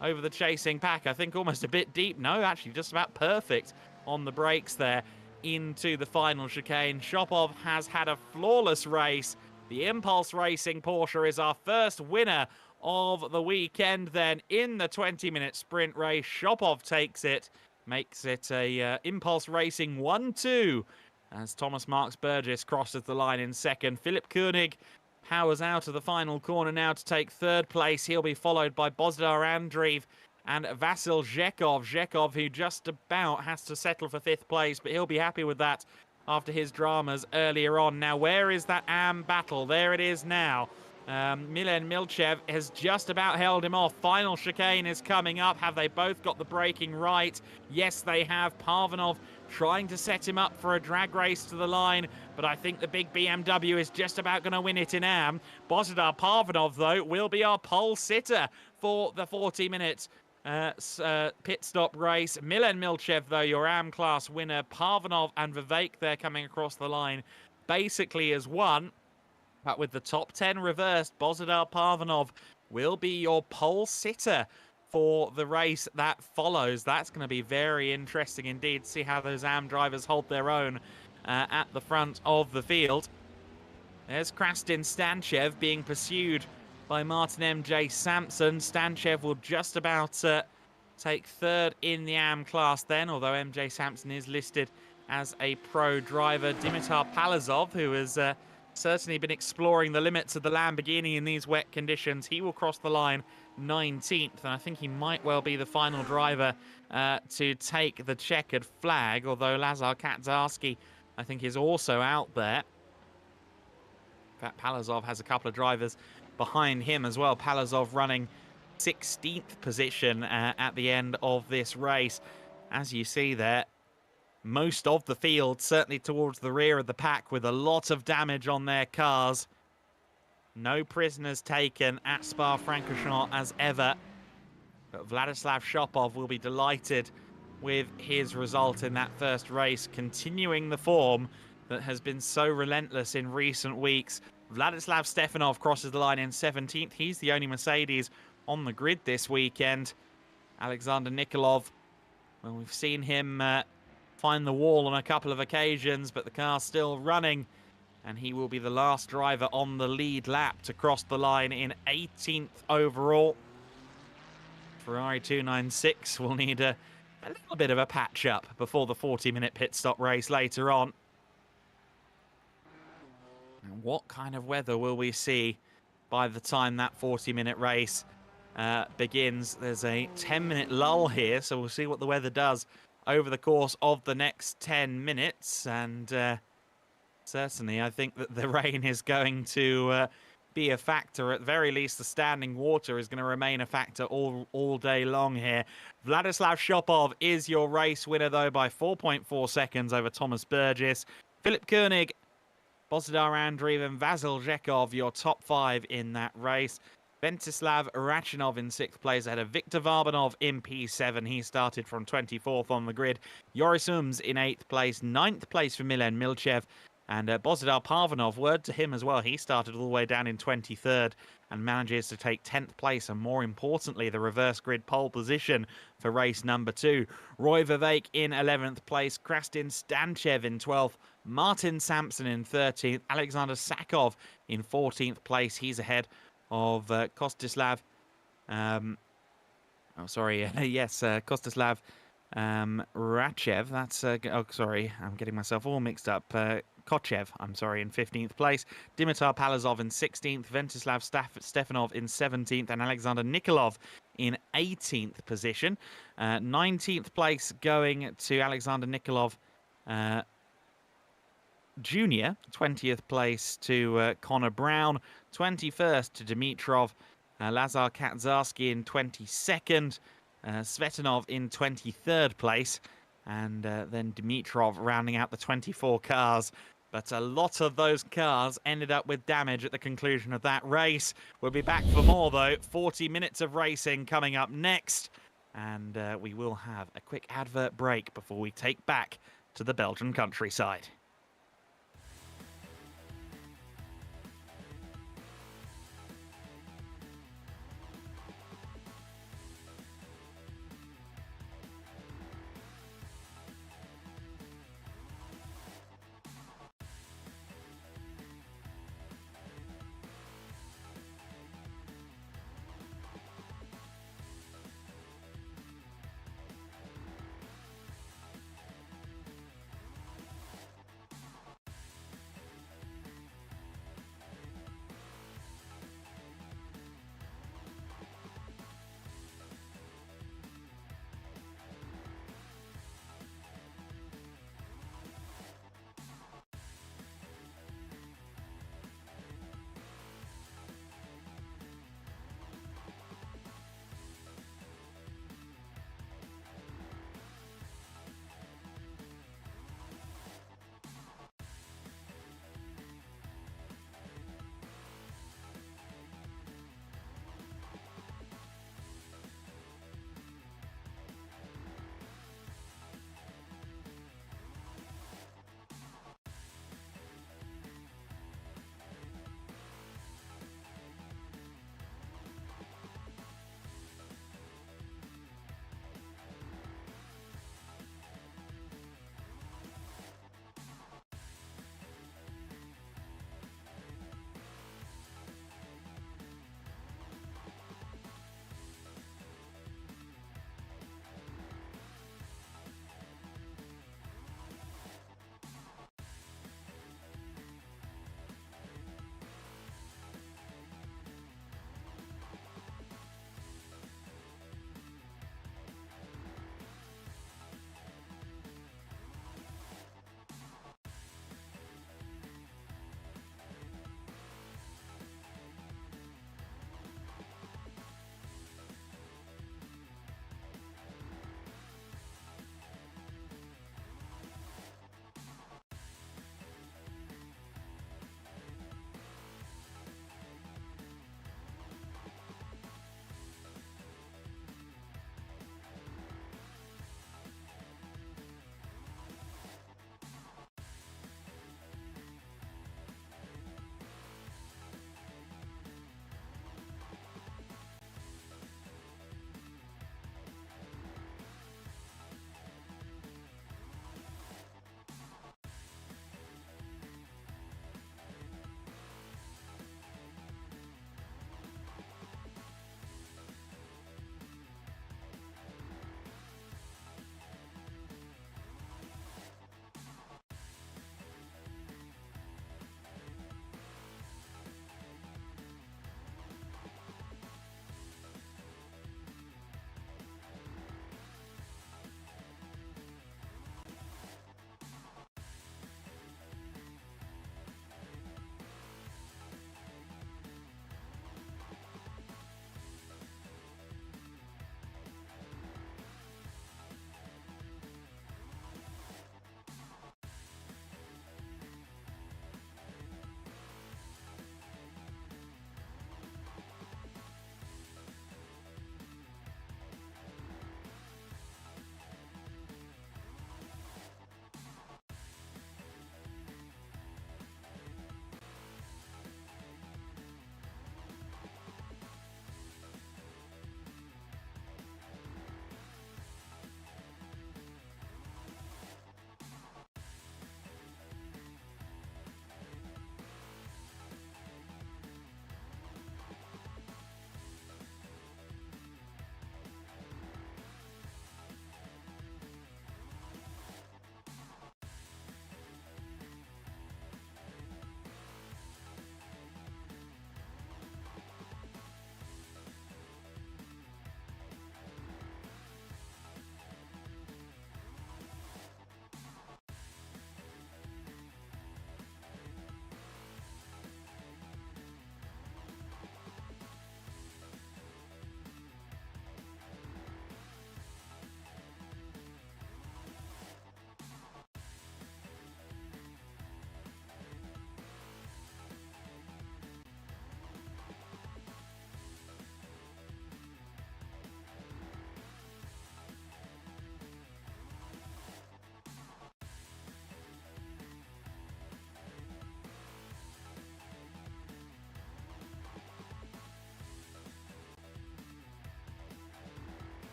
over the chasing pack. I think almost a bit deep. No, actually just about perfect on the brakes there into the final chicane. Shopov has had a flawless race. The Impulse Racing Porsche is our first winner of the weekend then in the 20-minute sprint race. Shopov takes it, makes it a Impulse Racing 1-2 as Thomas Marks Burgess crosses the line in second. Philip Koenig powers out of the final corner now to take 3rd place. He'll be followed by Bozidar Andreev and Vasil Zhekov. Zhekov, who just about has to settle for 5th place, but he'll be happy with that after his dramas earlier on. Now, where is that AM battle? There it is now. Milen Milchev has just about held him off. Final chicane is coming up. Have they both got the braking right? Yes, they have. Parvanov trying to set him up for a drag race to the line, but I think the big BMW is just about going to win it in AM. Bozidar Parvanov, though, will be our pole sitter for the 40-minute pit stop race. Milen Milchev, though, your AM class winner. Parvanov and Vivek there coming across the line basically as one. But with the top 10 reversed, Bozidar Parvanov will be your pole sitter for the race that follows. That's going to be very interesting indeed to see how those AM drivers hold their own at the front of the field. There's Krastin Stanchev being pursued by Martin MJ Sampson. Stanchev will just about take 3rd in the AM class then, although MJ Sampson is listed as a pro driver. Dimitar Palazov, who has certainly been exploring the limits of the Lamborghini in these wet conditions, he will cross the line 19th, and I think he might well be the final driver to take the checkered flag, although Lazar Kaczarski, I think, is also out there. In fact, Palazov has a couple of drivers behind him as well. Palazov running 16th position at the end of this race. As you see there, most of the field certainly towards the rear of the pack with a lot of damage on their cars. No prisoners taken at Spa-Francorchamps as ever. But Vladislav Shopov will be delighted with his result in that first race, continuing the form that has been so relentless in recent weeks. Vladislav Stefanov crosses the line in 17th. He's the only Mercedes on the grid this weekend. Alexander Nikolov, well, we've seen him find the wall on a couple of occasions, but the car's still running, and he will be the last driver on the lead lap to cross the line in 18th overall. Ferrari 296 will need a little bit of a patch-up before the 40-minute pit stop race later on. And what kind of weather will we see by the time that 40-minute race begins? There's a 10-minute lull here, so we'll see what the weather does over the course of the next 10 minutes. And certainly, I think that the rain is going to be a factor. At the very least, the standing water is going to remain a factor all day long here. Vladislav Shopov is your race winner, though, by 4.4 seconds over Thomas Burgess. Philip Koenig, Bozidar Andreev and Vasil Zhekov, your top 5 in that race. Ventislav Rachinov in 6th place ahead of Viktor Varbanov in P7. He started from 24th on the grid. Joris Ums in 8th place. 9th place for Milen Milchev. And Bozidar Parvanov, word to him as well. He started all the way down in 23rd and manages to take 10th place. And more importantly, the reverse grid pole position for race number 2. Roy Vivek in 11th place. Krastin Stanchev in 12th. Martin Sampson in 13th. Alexander Sakov in 14th place. He's ahead of Kostislav. Kostislav Rachev. That's, sorry, I'm getting myself all mixed up. Kochev, I'm sorry, in 15th place. Dimitar Palazov in 16th. Ventislav Stefanov in 17th. And Alexander Nikolov in 18th position. 19th place going to Alexander Nikolov Jr. 20th place to Connor Brown. 21st to Dimitrov. Lazar Kaczarski in 22nd. Svetanov in 23rd place. And then Dimitrov rounding out the 24 cars. But a lot of those cars ended up with damage at the conclusion of that race. We'll be back for more, though. 40 minutes of racing coming up next. And we will have a quick advert break before we take back to the Belgian countryside.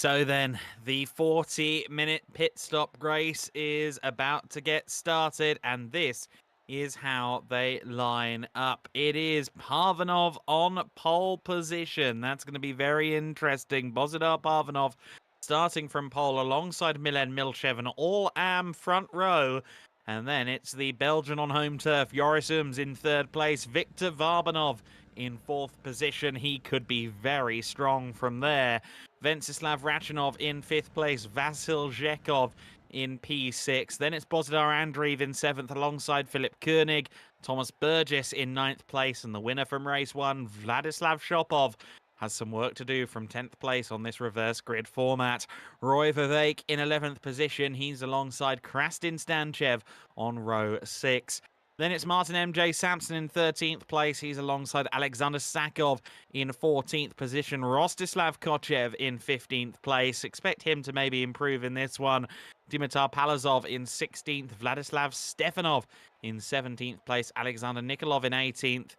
So then, the 40-minute pit stop race is about to get started, and this is how they line up. It is Parvanov on pole position. That's going to be very interesting. Bozidar Parvanov starting from pole alongside Milen Milchev, an all-AM front row. And then it's the Belgian on home turf, Joris Ums in third place, Viktor Varbanov in fourth position. He could be very strong from there. Ventsislav Rachinov in fifth place, Vasil Zhekov in P6. Then it's Bozidar Andreev in seventh alongside Philip Koenig, Thomas Burgess in ninth place, and the winner from race one, Vladislav Shopov, has some work to do from 10th place on this reverse grid format. Roy Vivek in 11th position. He's alongside Krastin Stanchev on row 6. Then it's Martin M.J. Sampson in 13th place. He's alongside Alexander Sakov in 14th position. Rostislav Kochev in 15th place. Expect him to maybe improve in this one. Dimitar Palazov in 16th. Vladislav Stefanov in 17th place. Alexander Nikolov in 18th.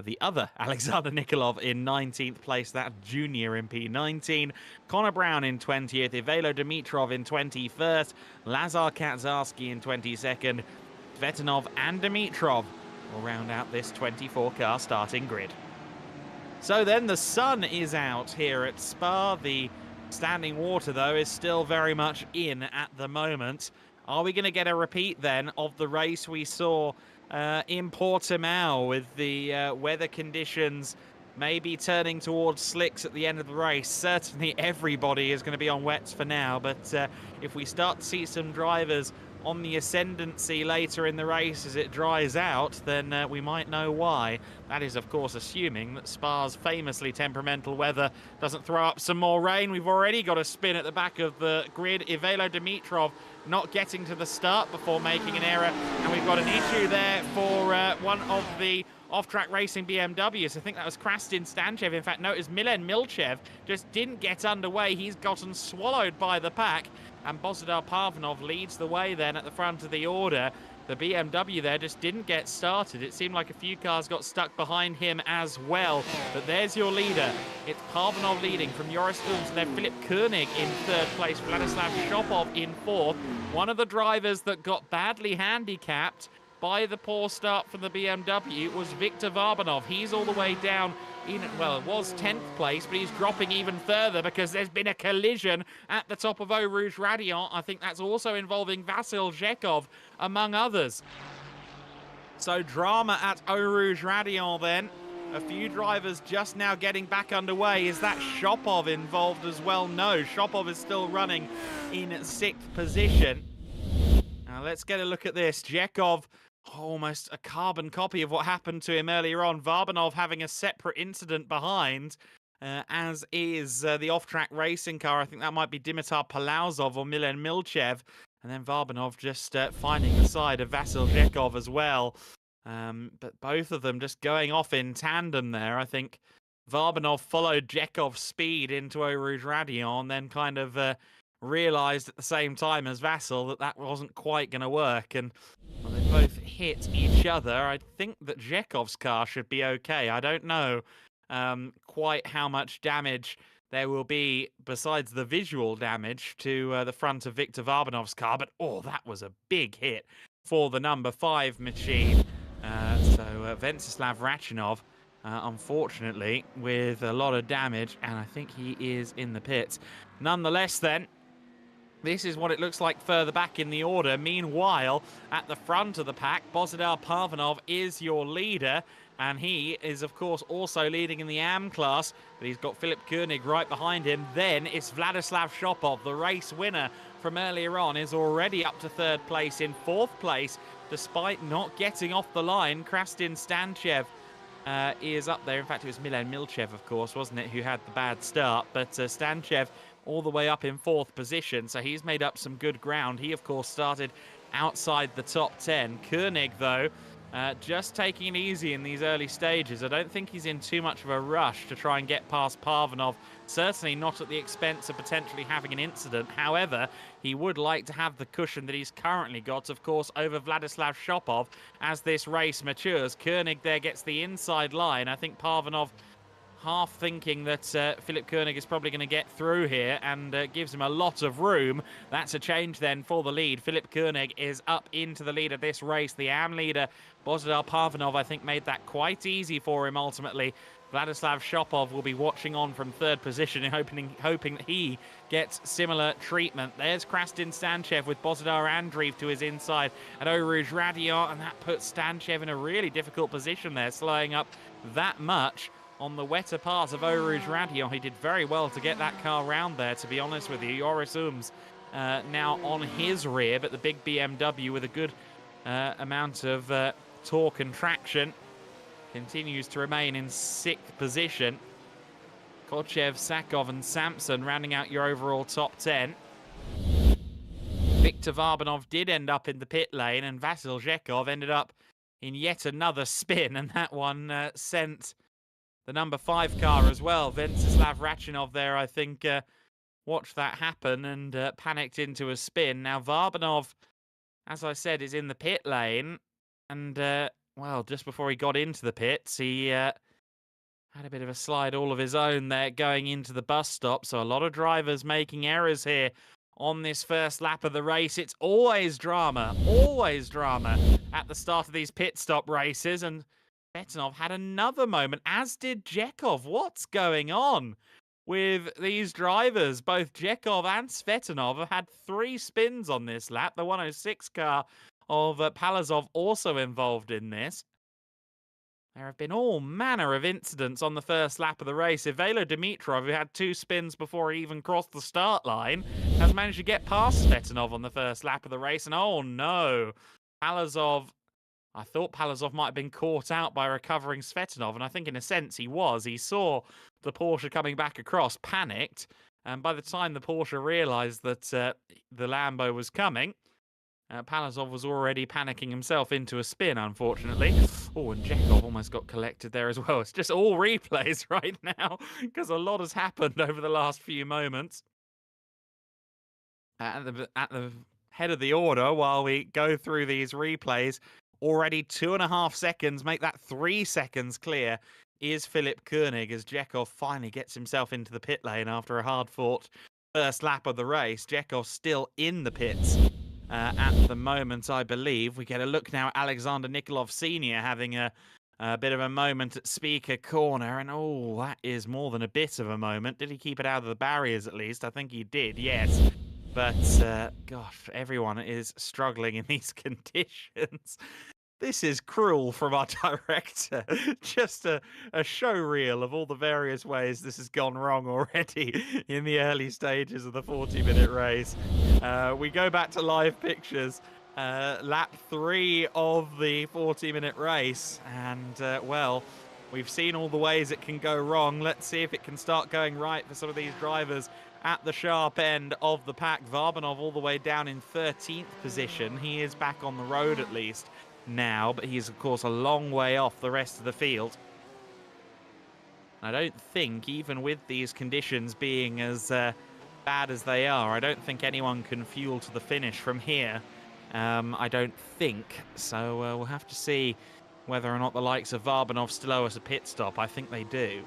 The other Alexander Nikolov in 19th place, that junior in P19. Connor Brown in 20th. Ivelo Dimitrov in 21st. Lazar Kaczarski in 22nd. Svetanov and Dimitrov will round out this 24-car starting grid. So then the sun is out here at Spa. The standing water, though, is still very much in at the moment. Are we going to get a repeat, then, of the race we saw in Portimao with the weather conditions maybe turning towards slicks at the end of the race? Certainly everybody is going to be on wets for now, but if we start to see some drivers on the ascendancy later in the race as it dries out, then we might know why. That is, of course, assuming that Spa's famously temperamental weather doesn't throw up some more rain. We've already got a spin at the back of the grid. Ivelo Dimitrov not getting to the start before making an error, and we've got an issue there for one of the off-track racing BMWs. I think that was Krastin Stanchev. In fact, no, it was Milen Milchev. Just didn't get underway. He's gotten swallowed by the pack, and Bozidar Parvanov leads the way then at the front of the order. The BMW there just didn't get started. It seemed like a few cars got stuck behind him as well. But there's your leader. It's Parvanov leading from Joris Ums, and then Philip Koenig in third place. Vladislav Shopov in fourth. One of the drivers that got badly handicapped by the poor start from the BMW was Viktor Varbanov. He's all the way down in, well, it was 10th place, but he's dropping even further because there's been a collision at the top of Eau Rouge Radiant. I think that's also involving Vasil Zhekov, among others. So drama at Eau Rouge Radiant then. A few drivers just now getting back underway. Is that Shopov involved as well? No, Shopov is still running in 6th position. Now let's get a look at this. Zhekov, almost a carbon copy of what happened to him earlier on. Varbanov having a separate incident behind, as is the off-track racing car. I think that might be Dimitar Palazov or Milen Milchev. And then Varbanov just finding the side of Vasil Zhekov as well. But both of them just going off in tandem there. I think Varbanov followed Zhekov's speed into Eau Rouge Radiant and then kind of realised at the same time as Vasil that that wasn't quite going to work. And well, they both hit each other. I think that Zhekov's car should be okay. I don't know quite how much damage there will be besides the visual damage to the front of Viktor Varbanov's car. But, oh, that was a big hit for the number 5 machine. So Ventsislav Rachinov, unfortunately, with a lot of damage, and I think he is in the pits. Nonetheless, then, this is what it looks like further back in the order. Meanwhile, at the front of the pack, Bozidar Parvanov is your leader, and he is, of course, also leading in the AM class, but he's got Philip Koenig right behind him. Then it's Vladislav Shopov, the race winner from earlier on, is already up to 3rd place. In 4th place, despite not getting off the line, Krastin Stanchev is up there. In fact, it was Milen Milchev, of course, wasn't it, who had the bad start. But Stanchev all the way up in 4th position, so he's made up some good ground. He, of course, started outside the top 10. Koenig, though, just taking it easy in these early stages. I don't think he's in too much of a rush to try and get past Parvanov, certainly not at the expense of potentially having an incident. However, he would like to have the cushion that he's currently got, of course, over Vladislav Shopov as this race matures. Koenig there gets the inside line. I think Parvanov, half thinking that Philip Koenig is probably going to get through here, and gives him a lot of room. That's a change then for the lead. Philip Koenig is up into the lead of this race. The AM leader, Bozidar Parvanov, I think made that quite easy for him ultimately. Vladislav Shopov will be watching on from third position and hoping that he gets similar treatment. There's Krastin Stanchev with Bozidar Andreev to his inside at Eau Rouge Radiant, and that puts Stanchev in a really difficult position there, slowing up that much on the wetter part of Eau Rouge Radiant. He did very well to get that car round there, to be honest with you. Joris Ooms now on his rear, but the big BMW with a good amount of torque and traction continues to remain in 6th position. Kochev, Sakov and Samson rounding out your overall top 10. Viktor Varbanov did end up in the pit lane, and Vasil Zhekov ended up in yet another spin, and that one sent the number 5 car as well. Ventsislav Rachinov there, I think, watched that happen and panicked into a spin. Now Varbanov, as I said, is in the pit lane, and well, just before he got into the pits, he had a bit of a slide all of his own there going into the bus stop. So a lot of drivers making errors here on this first lap of the race. It's always drama at the start of these pit stop races. And Svetanov had another moment, as did Jekov. What's going on with these drivers? Both Jekov and Svetanov have had 3 spins on this lap. The 106 car of Palazov also involved in this. There have been all manner of incidents on the first lap of the race. Ivelo Dimitrov, who had 2 spins before he even crossed the start line, has managed to get past Svetanov on the first lap of the race. And oh no, Palazov, I thought Palazov might have been caught out by recovering Svetanov, and I think in a sense he was. He saw the Porsche coming back across, panicked, and by the time the Porsche realised that the Lambo was coming, Palazov was already panicking himself into a spin, unfortunately. Oh, and Jekov almost got collected there as well. It's just all replays right now because a lot has happened over the last few moments. At the head of the order, while we go through these replays, already 2.5 seconds, make that 3 seconds clear, is Philip Koenig, as Jekov finally gets himself into the pit lane after a hard-fought first lap of the race. Jekov's still in the pits at the moment, I believe. We get a look now at Alexander Nikolov Sr. having a bit of a moment at speaker corner, and oh, that is more than a bit of a moment. Did he keep it out of the barriers at least? I think he did, yes. But, gosh, everyone is struggling in these conditions. This is cruel from our director. Just a show reel of all the various ways this has gone wrong already in the early stages of the 40-minute race. We go back to live pictures. Lap 3 of the 40-minute race. And, well, we've seen all the ways it can go wrong. Let's see if it can start going right for some of these drivers at the sharp end of the pack. Varbanov all the way down in 13th position. He is back on the road at least now, but he's of course a long way off the rest of the field. I don't think, even with these conditions being as bad as they are, I don't think anyone can fuel to the finish from here. I don't think. So we'll have to see whether or not the likes of Varbanov still owe us a pit stop. I think they do.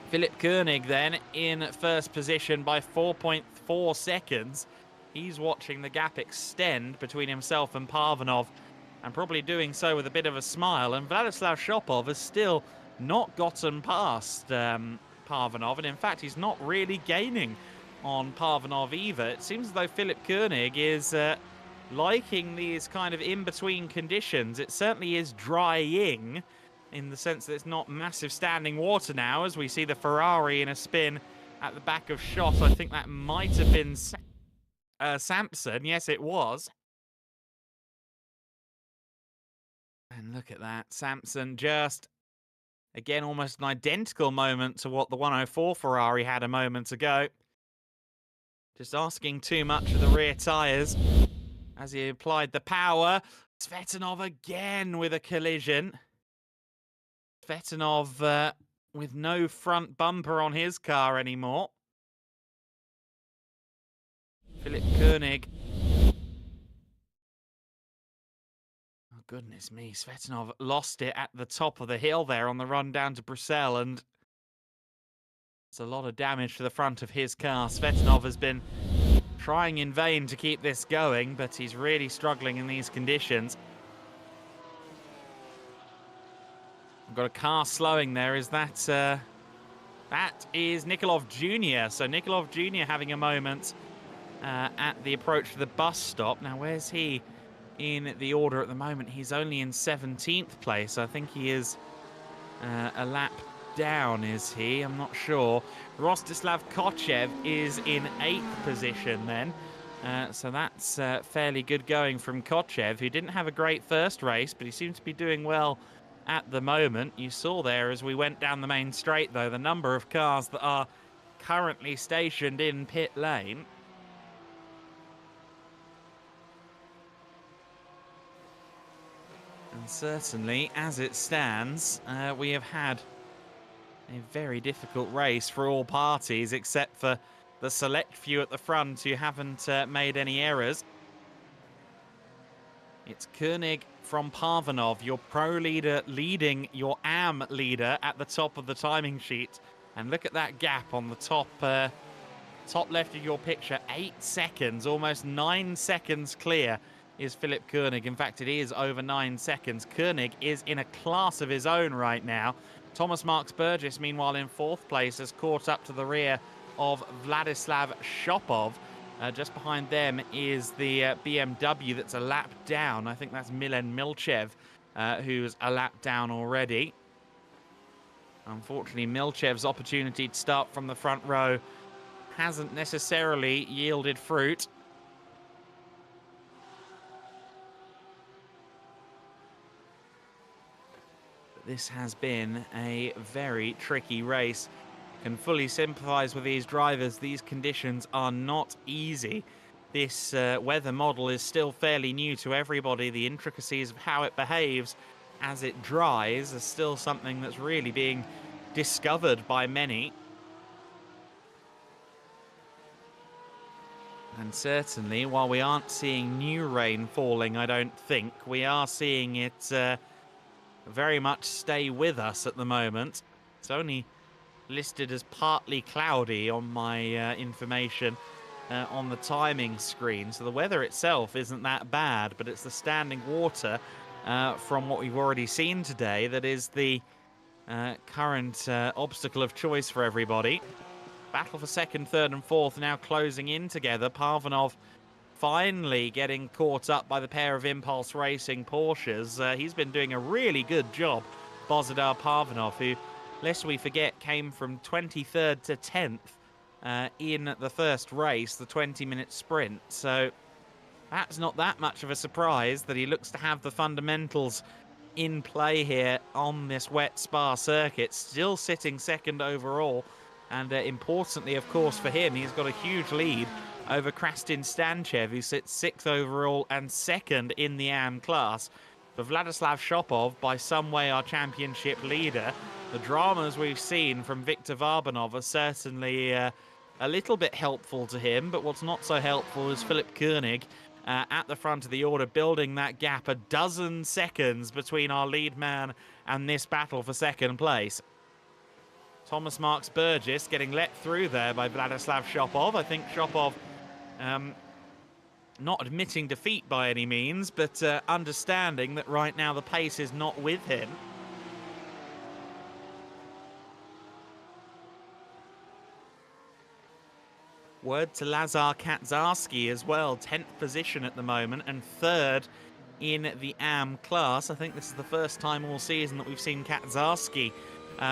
Philip Koenig then in first position by 4.4 seconds. He's watching the gap extend between himself and Parvanov, and probably doing so with a bit of a smile. And Vladislav Shopov has still not gotten past Parvanov, and in fact he's not really gaining on Parvanov either. It seems as though Philip Koenig is liking these kind of in-between conditions. It certainly is drying, in the sense that it's not massive standing water now, as we see the Ferrari in a spin at the back of shot. I think that might have been Samson. Yes, it was. And look at that. Samson just, again, almost an identical moment to what the 104 Ferrari had a moment ago. Just asking too much of the rear tyres as he applied the power. Svetanov again with a collision. Svetanov with no front bumper on his car anymore. Philip Koenig Goodness me, Svetanov lost it at the top of the hill there on the run down to Bruxelles, and it's a lot of damage to the front of his car. Svetanov has been trying in vain to keep this going, but he's really struggling in these conditions. We've got a car slowing there. Is that that is Nikolov Jr. So Nikolov Jr. having a moment at the approach to the bus stop. Now, where's he in the order at the moment? He's only in 17th place. I think he is a lap down, is he? I'm not sure. Rostislav Kochev is in 8th position then. So that's fairly good going from Kochev, who didn't have a great first race, but he seems to be doing well at the moment. You saw there as we went down the main straight, though, the number of cars that are currently stationed in pit lane. And certainly, as it stands, we have had a very difficult race for all parties, except for the select few at the front who haven't made any errors. It's Koenig from Parvanov, your pro leader leading your AM leader at the top of the timing sheet. And look at that gap on the top left of your picture. 8 seconds, almost 9 seconds clear is Philip Koenig. In fact, it is over 9 seconds. Koenig is in a class of his own right now. Thomas Marks Burgess, meanwhile, in 4th place, has caught up to the rear of Vladislav Shopov. Just behind them is the BMW that's a lap down. I think that's Milen Milchev, who's a lap down already. Unfortunately, Milchev's opportunity to start from the front row hasn't necessarily yielded fruit. But this has been a very tricky race. Can fully sympathise with these drivers. These conditions are not easy. This weather model is still fairly new to everybody. The intricacies of how it behaves as it dries is still something that's really being discovered by many. And certainly, while we aren't seeing new rain falling, I don't think, we are seeing it very much stay with us at the moment. It's only listed as partly cloudy on my information on the timing screen, so the weather itself isn't that bad, but it's the standing water from what we've already seen today that is the current obstacle of choice for everybody. Battle for 2nd, 3rd and 4th now closing in together. Parvanov finally getting caught up by the pair of Impulse Racing Porsches. He's been doing a really good job, Bozidar Parvanov, who, lest we forget, came from 23rd to 10th in the first race, the 20-minute sprint. So that's not that much of a surprise that he looks to have the fundamentals in play here on this wet Spa circuit. Still sitting 2nd overall. And importantly, of course, for him, he's got a huge lead over Krastin Stanchev, who sits 6th overall and 2nd in the AM class. For Vladislav Shopov, by some way our championship leader. The dramas we've seen from Viktor Varbanov are certainly a little bit helpful to him, but what's not so helpful is Philip Koenig at the front of the order, building that gap, a dozen seconds between our lead man and this battle for 2nd place. Thomas Marks Burgess getting let through there by Vladislav Shopov. I think Shopov not admitting defeat by any means, but understanding that right now the pace is not with him. Word to Lazar Kaczarski as well, 10th position at the moment and 3rd in the AM class. I think this is the first time all season that we've seen Kaczarski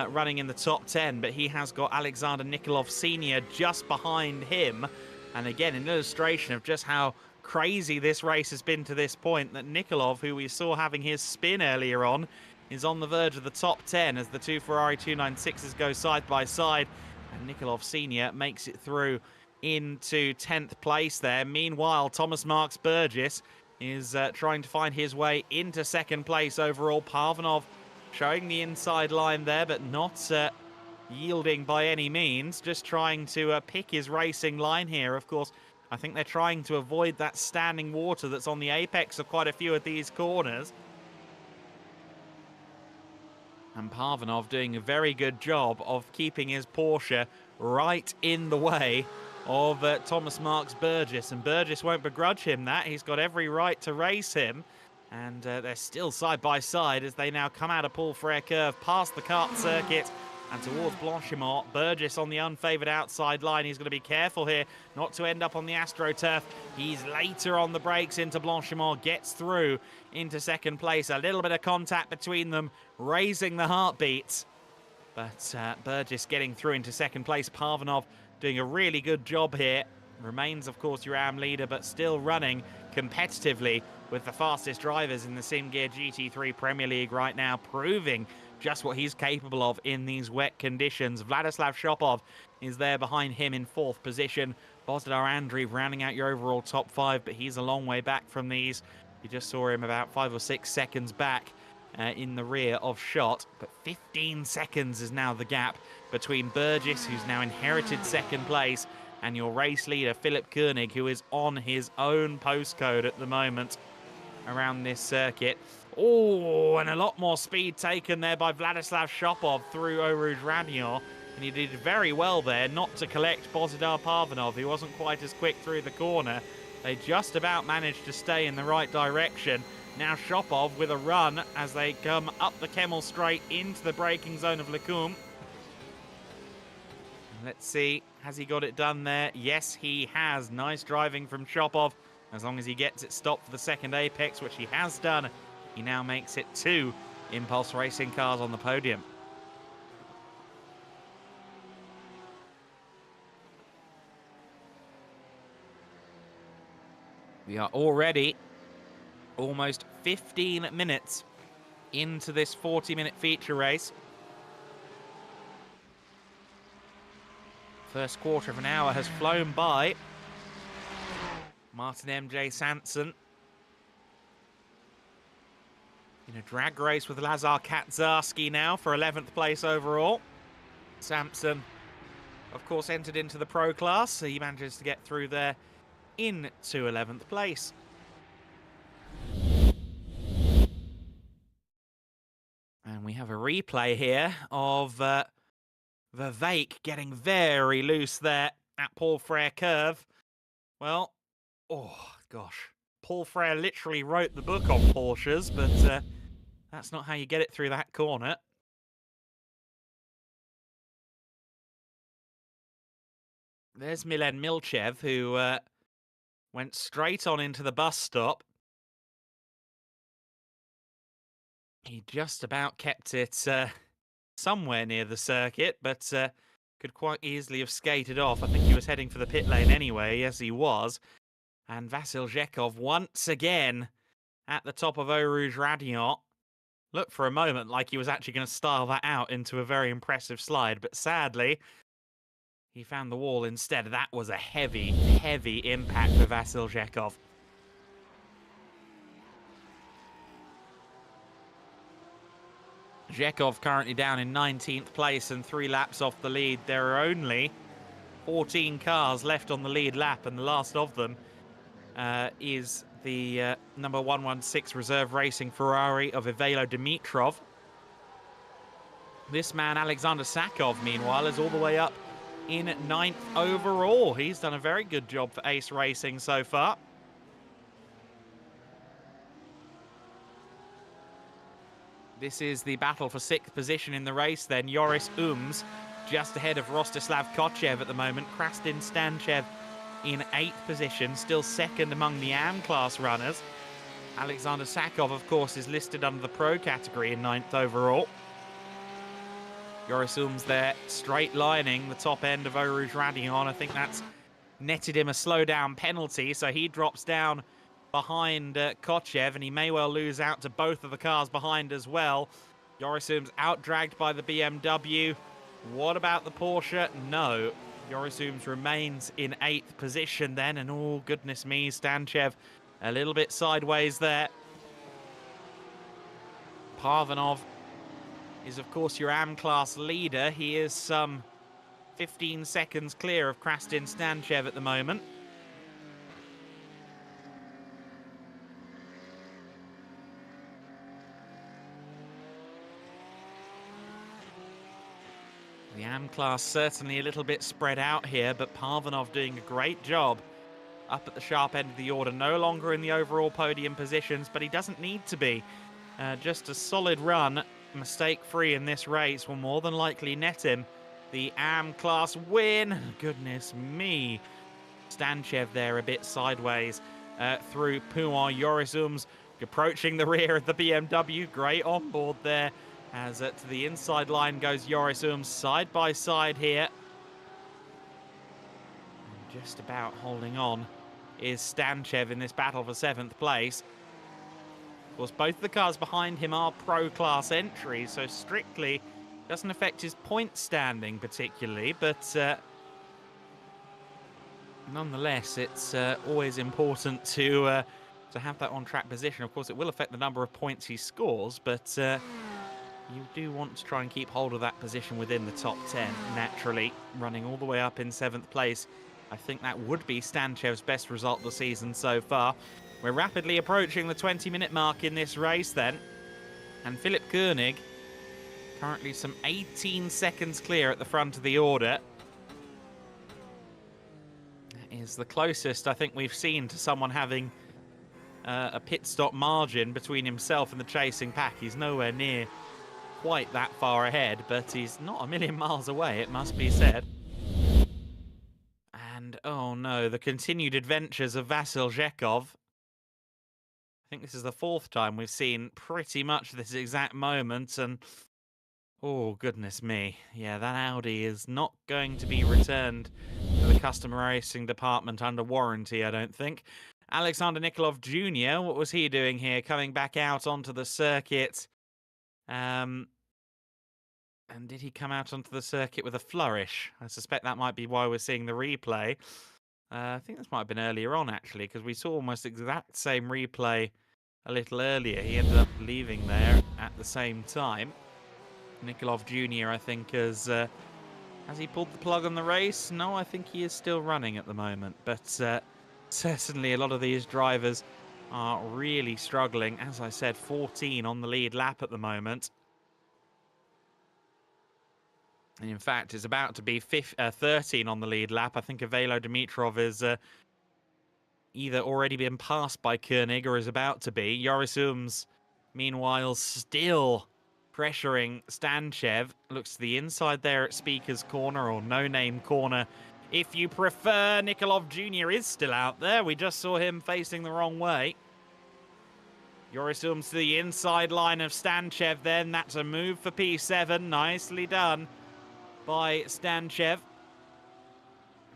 running in the top 10, but he has got Alexander Nikolov Sr. just behind him. And again, an illustration of just how crazy this race has been to this point, that Nikolov, who we saw having his spin earlier on, is on the verge of the top 10 as the two Ferrari 296s go side by side. And Nikolov Sr. makes it through into 10th place there. Meanwhile, Thomas Marks Burgess is trying to find his way into 2nd place overall. Parvanov showing the inside line there, but not yielding by any means. Just trying to pick his racing line here. Of course, I think they're trying to avoid that standing water that's on the apex of quite a few of these corners. And Parvanov doing a very good job of keeping his Porsche right in the way of Thomas Marks Burgess. And Burgess won't begrudge him that. He's got every right to race him. And they're still side by side as they now come out of Paul Frere Curve, past the kart circuit and towards Blanchimont. Burgess on the unfavoured outside line. He's going to be careful here not to end up on the AstroTurf. He's later on the brakes into Blanchimont, gets through into second place. A little bit of contact between them, raising the heartbeats. But Burgess getting through into second place. Parvanov doing a really good job here. Remains, of course, your AM leader, but still running competitively with the fastest drivers in the SimGear GT3 Premier League right now, proving just what he's capable of in these wet conditions. Vladislav Shopov is there behind him in fourth position. Bozdar Andreev rounding out your overall top five, but he's a long way back from these. You just saw him about 5 or 6 seconds back in the rear of Schott, but 15 seconds is now the gap between Burgess, who's now inherited second place, and your race leader, Philip Koenig, who is on his own postcode at the moment around this circuit. Oh, and a lot more speed taken there by Vladislav Shopov through Eau Rouge Radion. And he did very well there not to collect Bozdar Parvanov, who wasn't quite as quick through the corner. They just about managed to stay in the right direction. Now Shopov with a run as they come up the Kemmel Straight into the braking zone of Lecombe. Let's see, has he got it done there? Yes, he has. Nice driving from Shopov. As long as he gets it stopped for the second apex, which he has done, he now makes it 2 Impulse Racing cars on the podium. We are already almost 15 minutes into this 40-minute feature race. First quarter of an hour has flown by. Martin MJ Sanson in a drag race with Lazar Kaczarski now for 11th place overall. Sampson, of course, entered into the pro class, so he manages to get through there into 11th place. And we have a replay here of Vivek getting very loose there at Paul Frere Curve. Well, oh gosh, Paul Frere literally wrote the book on Porsches, but that's not how you get it through that corner. There's Milen Milchev, who went straight on into the bus stop. He just about kept it somewhere near the circuit, but could quite easily have skated off. I think he was heading for the pit lane anyway. Yes, he was. And Vasil Zhekov once again at the top of Eau Rouge Radion. Looked for a moment like he was actually going to style that out into a very impressive slide, but sadly, he found the wall instead. That was a heavy, heavy impact for Vasil Zhekov. Zhekov currently down in 19th place and 3 laps off the lead. There are only 14 cars left on the lead lap, and the last of them is the number 116 Reserve Racing Ferrari of Ivaylo Dimitrov. This man, Alexander Sakov, meanwhile, is all the way up in 9th overall. He's done a very good job for Ace Racing so far. This is the battle for 6th position in the race then. Joris Ums just ahead of Rostislav Kochev at the moment. Krastin Stanchev in 8th position, still second among the AM class runners. Alexander Sakov, of course, is listed under the pro category in 9th overall. Joris Ums there, straight lining the top end of Eau Rouge Radion. I think that's netted him a slowdown penalty, so he drops down behind Kochev, and he may well lose out to both of the cars behind as well. Joris Ums out-dragged by the BMW. What about the Porsche? No. Joris Ums remains in 8th position then, and oh, goodness me, Stanchev a little bit sideways there. Parvanov is, of course, your AM class leader. He is some 15 seconds clear of Krastin Stanchev at the moment. AM class certainly a little bit spread out here, but Parvanov doing a great job up at the sharp end of the order. No longer in the overall podium positions, but he doesn't need to be. Just a solid run, mistake-free in this race will more than likely net him the AM class win. Goodness me. Stanchev there a bit sideways through Pouin. Yorisums approaching the rear of the BMW. Great on board there. As to the inside line goes Yorisums, side by side here. And just about holding on is Stanchev in this battle for 7th place. Of course, both of the cars behind him are pro-class entries, so strictly doesn't affect his point standing particularly, but nonetheless, it's always important to have that on-track position. Of course, it will affect the number of points he scores, but you do want to try and keep hold of that position within the top 10, naturally. Running all the way up in 7th place, I think that would be Stanchev's best result of the season so far. We're rapidly approaching the 20-minute mark in this race then, and Philip Koenig currently some 18 seconds clear at the front of the order. That is the closest I think we've seen to someone having a pit stop margin between himself and the chasing pack. He's nowhere near quite that far ahead, but he's not a million miles away, it must be said. And oh no, the continued adventures of Vasil Zhekov. I think this is the 4th time we've seen pretty much this exact moment, and oh, goodness me. Yeah, that Audi is not going to be returned to the customer racing department under warranty, I don't think. Alexander Nikolov Jr., what was he doing here? Coming back out onto the circuit. And did he come out onto the circuit with a flourish? I suspect that might be why we're seeing the replay. I think this might have been earlier on, actually, because we saw almost the exact same replay a little earlier. He ended up leaving there at the same time. Nikolov Jr., I think, has he pulled the plug on the race? No, I think he is still running at the moment. But certainly a lot of these drivers are really struggling. As I said, 14 on the lead lap at the moment. And in fact, it's about to be 13 on the lead lap. I think Avelo Dimitrov is either already been passed by Koenig or is about to be. Yorisums, meanwhile, still pressuring Stanchev. Looks to the inside there at Speaker's Corner, or No Name Corner, if you prefer. Nikolov Jr. is still out there. We just saw him facing the wrong way. Yorisums to the inside line of Stanchev then. That's a move for P7. Nicely done by Stanchev.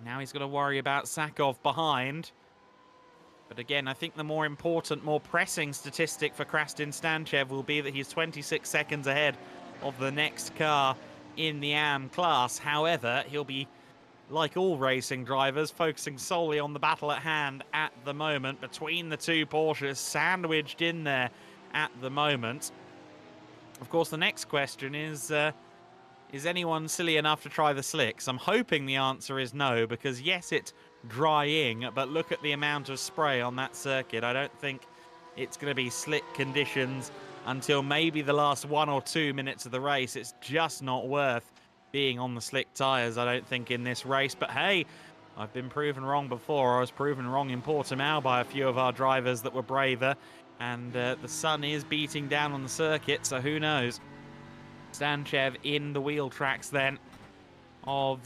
Now he's got to worry about Sakov behind. But again, I think the more important, more pressing statistic for Krastin Stanchev will be that he's 26 seconds ahead of the next car in the AM class. However, he'll be, like all racing drivers, focusing solely on the battle at hand at the moment between the two Porsches, sandwiched in there at the moment. Of course, the next question is anyone silly enough to try the slicks? I'm hoping the answer is no, because yes, it's drying, but look at the amount of spray on that circuit. I don't think it's going to be slick conditions until maybe the last 1 or 2 minutes of the race. It's just not worth being on the slick tyres, I don't think, in this race. But hey, I've been proven wrong before. I was proven wrong in Portimao by a few of our drivers that were braver, and the sun is beating down on the circuit, so who knows. Stanchev in the wheel tracks then of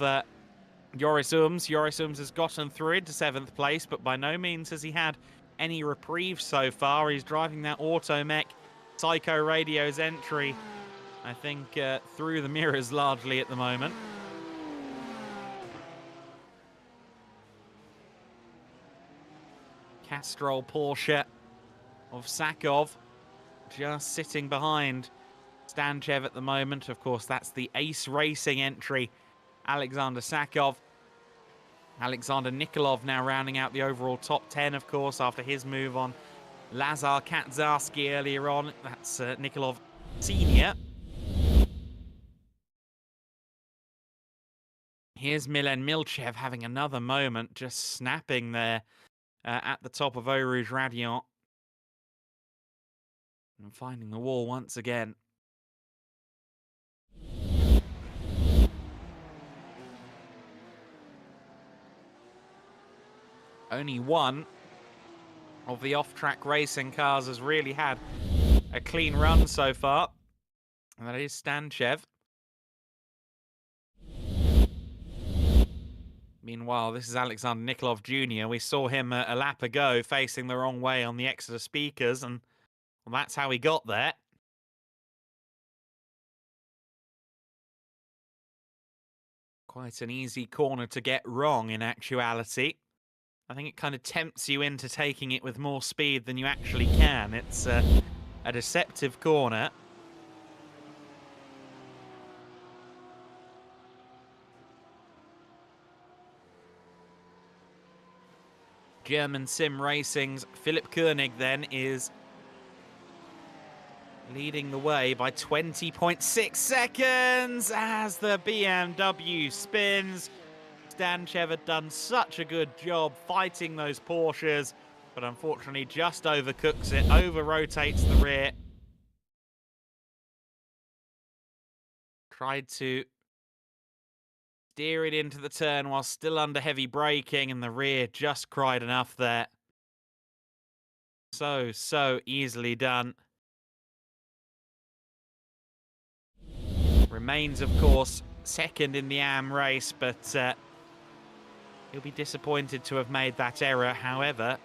Yorisums. Yorisums has gotten through into 7th place, but by no means has he had any reprieve so far. He's driving that Automech Psycho Radio's entry, I think, through the mirrors largely at the moment. Castrol Porsche of Sakov just sitting behind Stanchev at the moment. Of course, that's the Ace Racing entry, Alexander Sakov. Alexander Nikolov now rounding out the overall top 10, of course, after his move on Lazar Kaczarski earlier on. That's Nikolov Senior. Here's Milen Milchev having another moment, just snapping there at the top of Eau Rouge Radiant. And finding the wall once again. Only one of the off-track racing cars has really had a clean run so far, and that is Stanchev. Meanwhile, this is Alexander Nikolov Jr. We saw him a lap ago facing the wrong way on the exit of speakers, and well, that's how he got there. Quite an easy corner to get wrong in actuality. I think it kind of tempts you into taking it with more speed than you actually can. It's a deceptive corner. German Sim Racing's Philipp Koenig then is leading the way by 20.6 seconds as the BMW spins. Stanchev had done such a good job fighting those Porsches, but unfortunately just overcooks it, over-rotates the rear. Tried to steer it into the turn while still under heavy braking, and the rear just cried enough there. So easily done. Remains, of course, second in the AM race, but he'll be disappointed to have made that error. However,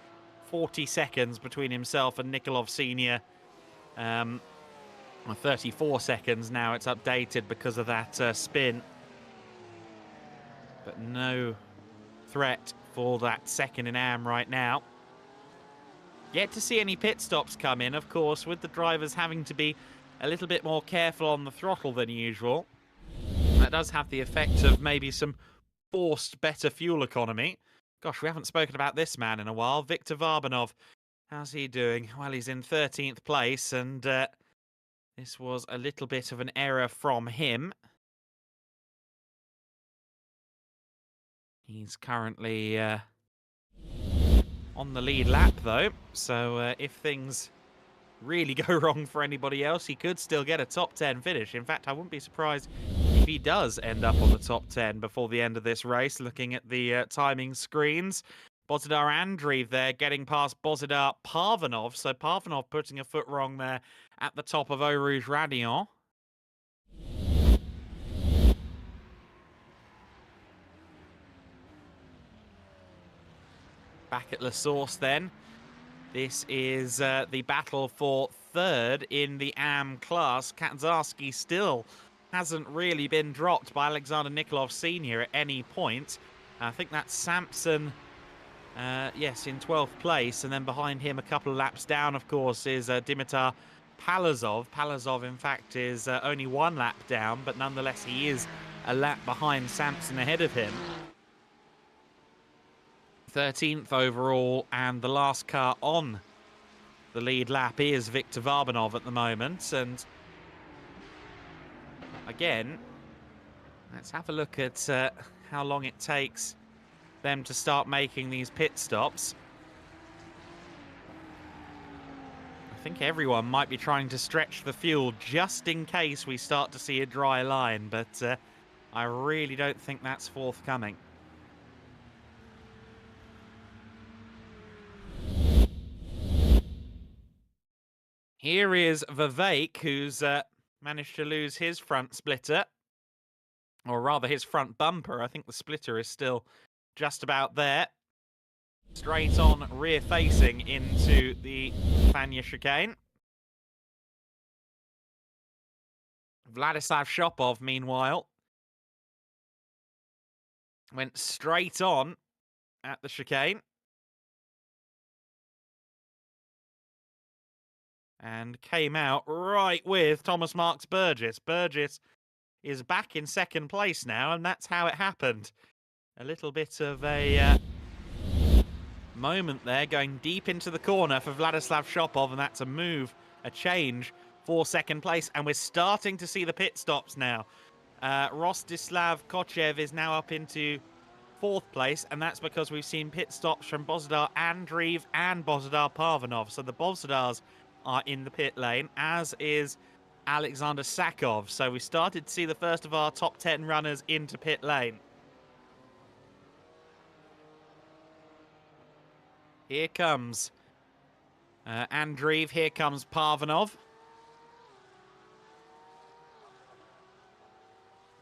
40 seconds between himself and Nikolov Sr. 34 seconds now. It's updated because of that spin. But no threat for that second in AM right now. Yet to see any pit stops come in, of course, with the drivers having to be a little bit more careful on the throttle than usual. That does have the effect of maybe some forced better fuel economy. Gosh, we haven't spoken about this man in a while. Viktor Varbanov. How's he doing? Well, he's in 13th place, and this was a little bit of an error from him. He's currently on the lead lap, though, so if things really go wrong for anybody else, he could still get a top 10 finish. In fact, I wouldn't be surprised if he does end up on the top 10 before the end of this race, looking at the timing screens. Bozidar Andreev there getting past Bozidar Parvanov, so Parvanov putting a foot wrong there at the top of Eau Rouge Radion. Back at La Source then. This is the battle for third in the AM class. Kaczarski still hasn't really been dropped by Alexander Nikolov Sr. at any point. I think that's Samson, yes, in 12th place. And then behind him, a couple of laps down, of course, is Dimitar Palazov. Palazov, in fact, is only one lap down, but nonetheless, he is a lap behind Samson ahead of him. 13th overall, and the last car on the lead lap is Viktor Varbanov at the moment. And again, let's have a look at how long it takes them to start making these pit stops. I think everyone might be trying to stretch the fuel just in case we start to see a dry line, but I really don't think that's forthcoming. Here is Vivek, who's managed to lose his front splitter, or rather his front bumper. I think the splitter is still just about there. Straight on rear facing into the Fania chicane. Vladislav Shopov, meanwhile, went straight on at the chicane. And came out right with Thomas Marks Burgess. Burgess is back in second place now, and that's how it happened. A little bit of a moment there, going deep into the corner for Vladislav Shopov, and that's a move, a change for second place. And we're starting to see the pit stops now. Rostislav Kochev is now up into 4th place, and that's because we've seen pit stops from Bozidar Andreev and Bozidar Parvanov. So the Bozidars are in the pit lane, as is Alexander Sakov. So we started to see the first of our top 10 runners into pit lane. Here comes Andreev. Here comes Parvanov.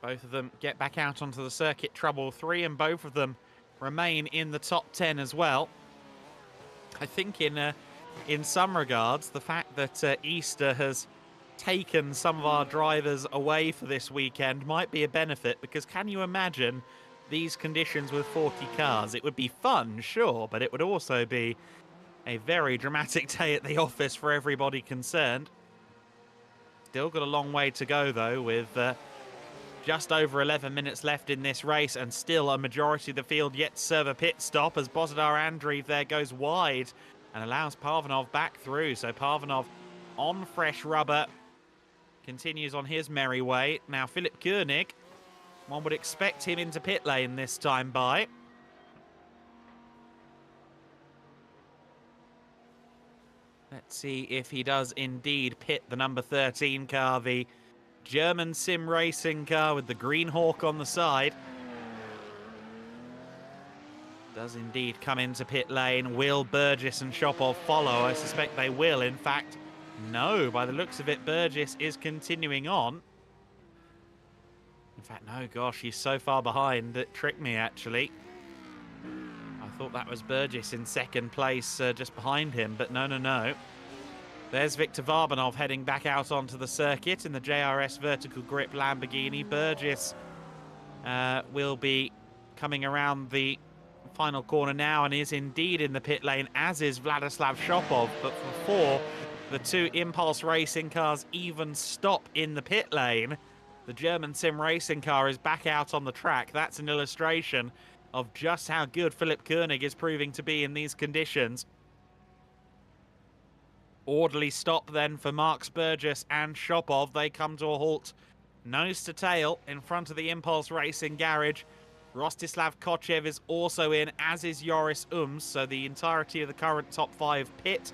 Both of them get back out onto the circuit, trouble 3, and both of them remain in the top 10 as well. I think in some regards, the fact that Easter has taken some of our drivers away for this weekend might be a benefit, because can you imagine these conditions with 40 cars? It would be fun, sure, but it would also be a very dramatic day at the office for everybody concerned. Still got a long way to go, though, with just over 11 minutes left in this race, and still a majority of the field yet to serve a pit stop, as Bozidar Andreev there goes wide and allows Parvanov back through. So Parvanov on fresh rubber continues on his merry way. Now Philip Koenig, one would expect him into pit lane this time by. Let's see if he does indeed pit the number 13 car, the German sim racing car with the green hawk on the side. Does indeed come into pit lane. Will Burgess and Shopov follow? I suspect they will. In fact, no. By the looks of it, Burgess is continuing on. In fact, no, gosh, he's so far behind. It tricked me, actually. I thought that was Burgess in second place, just behind him, but no, no, no. There's Viktor Varbanov heading back out onto the circuit in the JRS vertical grip Lamborghini. Burgess will be coming around the final corner now and is indeed in the pit lane, as is Vladislav Shopov. But before the two Impulse racing cars even stop in the pit lane, the German sim racing car is back out on the track. That's an illustration of just how good Philip Koenig is proving to be in these conditions. Orderly stop then for Marks Burgess and Shopov. They come to a halt nose to tail in front of the Impulse Racing garage. Rostislav Kochev is also in, as is Joris Ums. So the entirety of the current top 5 pit.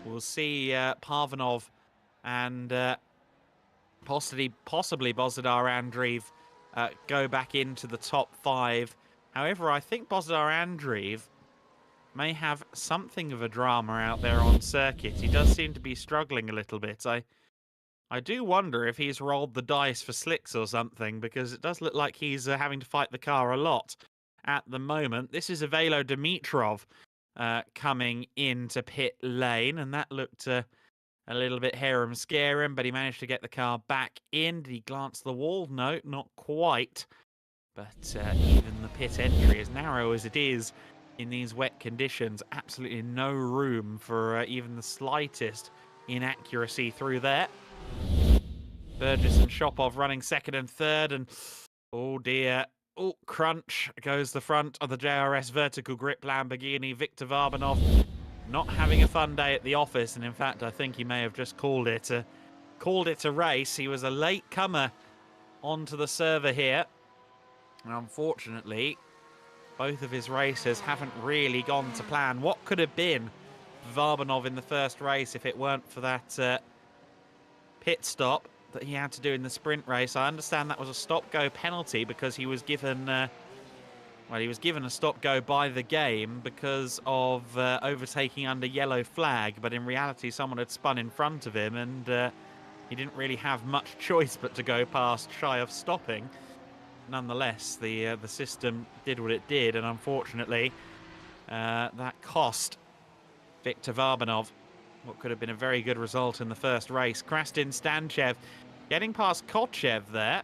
We'll see Parvanov and possibly Bozidar Andreev go back into the top 5. However, I think Bozidar Andreev may have something of a drama out there on circuit. He does seem to be struggling a little bit. I do wonder if he's rolled the dice for slicks or something, because it does look like he's having to fight the car a lot at the moment. This is Avelo Dimitrov coming into pit lane, and that looked a little bit harum-scarum, but he managed to get the car back in. Did he glance the wall? No, not quite. But even the pit entry, as narrow as it is in these wet conditions, absolutely no room for even the slightest inaccuracy through there. Burgess and Shopov running second and third, and oh dear, oh, crunch goes the front of the JRS vertical grip Lamborghini. Viktor Varbanov not having a fun day at the office, and in fact I think he may have just called it a race. He was a late comer onto the server here, and unfortunately both of his races haven't really gone to plan. What could have been Varbanov in the first race if it weren't for that pit stop that he had to do in the sprint race? I understand that was a stop-go penalty because he was given he was given a stop-go by the game because of overtaking under yellow flag, but in reality someone had spun in front of him, and he didn't really have much choice but to go past shy of stopping. Nonetheless, the system did what it did, and unfortunately that cost Viktor Varbanov what could have been a very good result in the first race. Krastin Stanchev getting past Kochev there.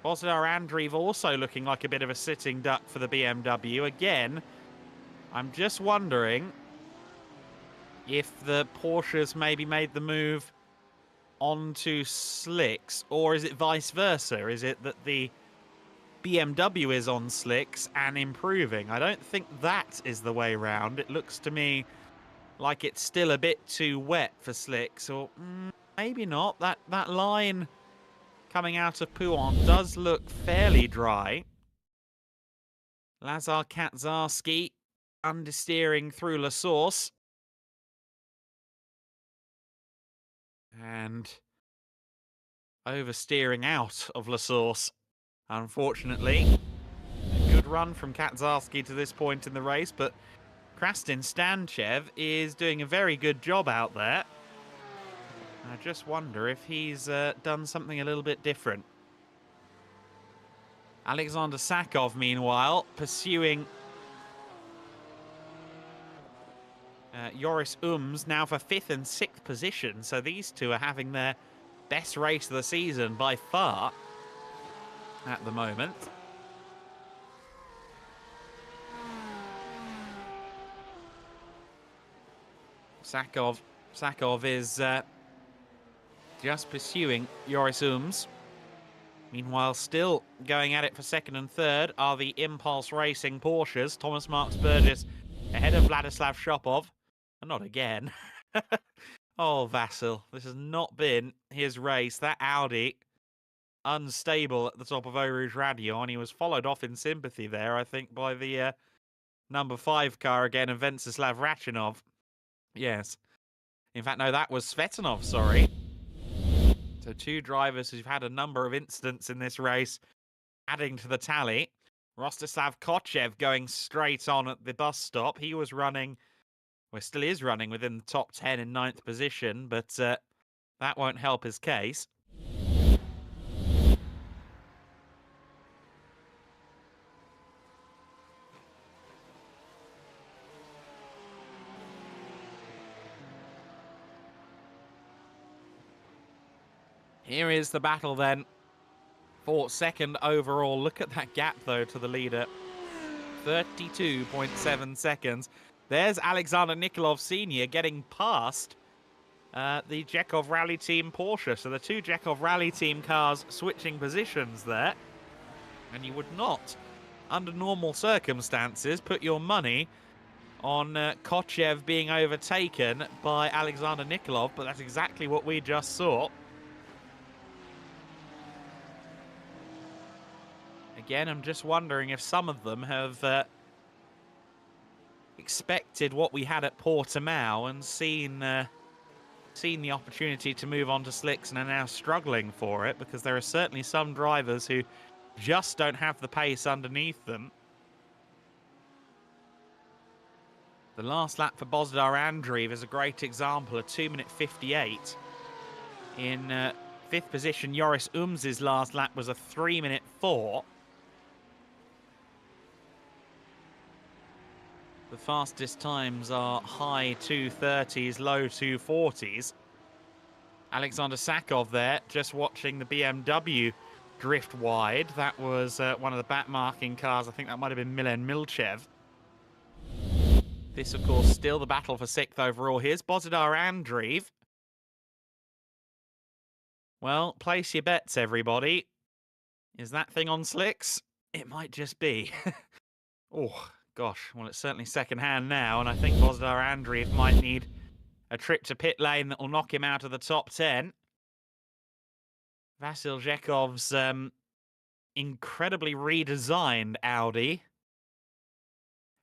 Bozidar Andreev also looking like a bit of a sitting duck for the BMW. Again, I'm just wondering if the Porsches maybe made the move onto slicks, or is it vice versa? Is it that the BMW is on slicks and improving? I don't think that is the way round. It looks to me like it's still a bit too wet for slicks, or maybe not. That line coming out of Pouhon does look fairly dry. Lazar Kaczarski understeering through La Source. And oversteering out of La Source, unfortunately. A good run from Kaczarski to this point in the race, but Krastin Stanchev is doing a very good job out there. I just wonder if he's done something a little bit different. Alexander Sakov, meanwhile, pursuing Joris Ums now for 5th and 6th position. So these two are having their best race of the season by far at the moment. Sakov is just pursuing Joris Ums. Meanwhile, still going at it for 2nd and 3rd are the Impulse Racing Porsches. Thomas Marks Burgess ahead of Vladislav Shopov. And not again. Oh, Vasil, this has not been his race. That Audi, unstable at the top of Eau Rouge Radio, and he was followed off in sympathy there, I think, by the number 5 car again of Venceslav Rachinov. Yes. In fact, no, that was Svetanov, sorry. So 2 drivers who've had a number of incidents in this race adding to the tally. Rostislav Kochev going straight on at the bus stop. He was running, well, still is running within the top 10 in 9th position, but that won't help his case. Here is the battle then for 2nd overall. Look at that gap, though, to the leader. 32.7 seconds. There's Alexander Nikolov Sr. getting past the Chekhov Rally Team Porsche. So the 2 Chekhov Rally Team cars switching positions there. And you would not, under normal circumstances, put your money on Kochev being overtaken by Alexander Nikolov, but that's exactly what we just saw. Again, I'm just wondering if some of them have expected what we had at Portimao and seen the opportunity to move on to slicks and are now struggling for it, because there are certainly some drivers who just don't have the pace underneath them. The last lap for Bozdar Andreev is a great example, a 2-minute 58. In 5th position, Joris Ums' last lap was a 3-minute 4. The fastest times are high 230s, low 240s. Alexander Sakov there, just watching the BMW drift wide. That was one of the back-marking cars. I think that might have been Milen Milchev. This, of course, still the battle for 6th overall. Here's Bozdar Andreev. Well, place your bets, everybody. Is that thing on slicks? It might just be. Oh, gosh. Well, it's certainly second-hand now, and I think Bozdar Andreev might need a trip to pit lane that will knock him out of the top 10. Vasil Zhekov's incredibly redesigned Audi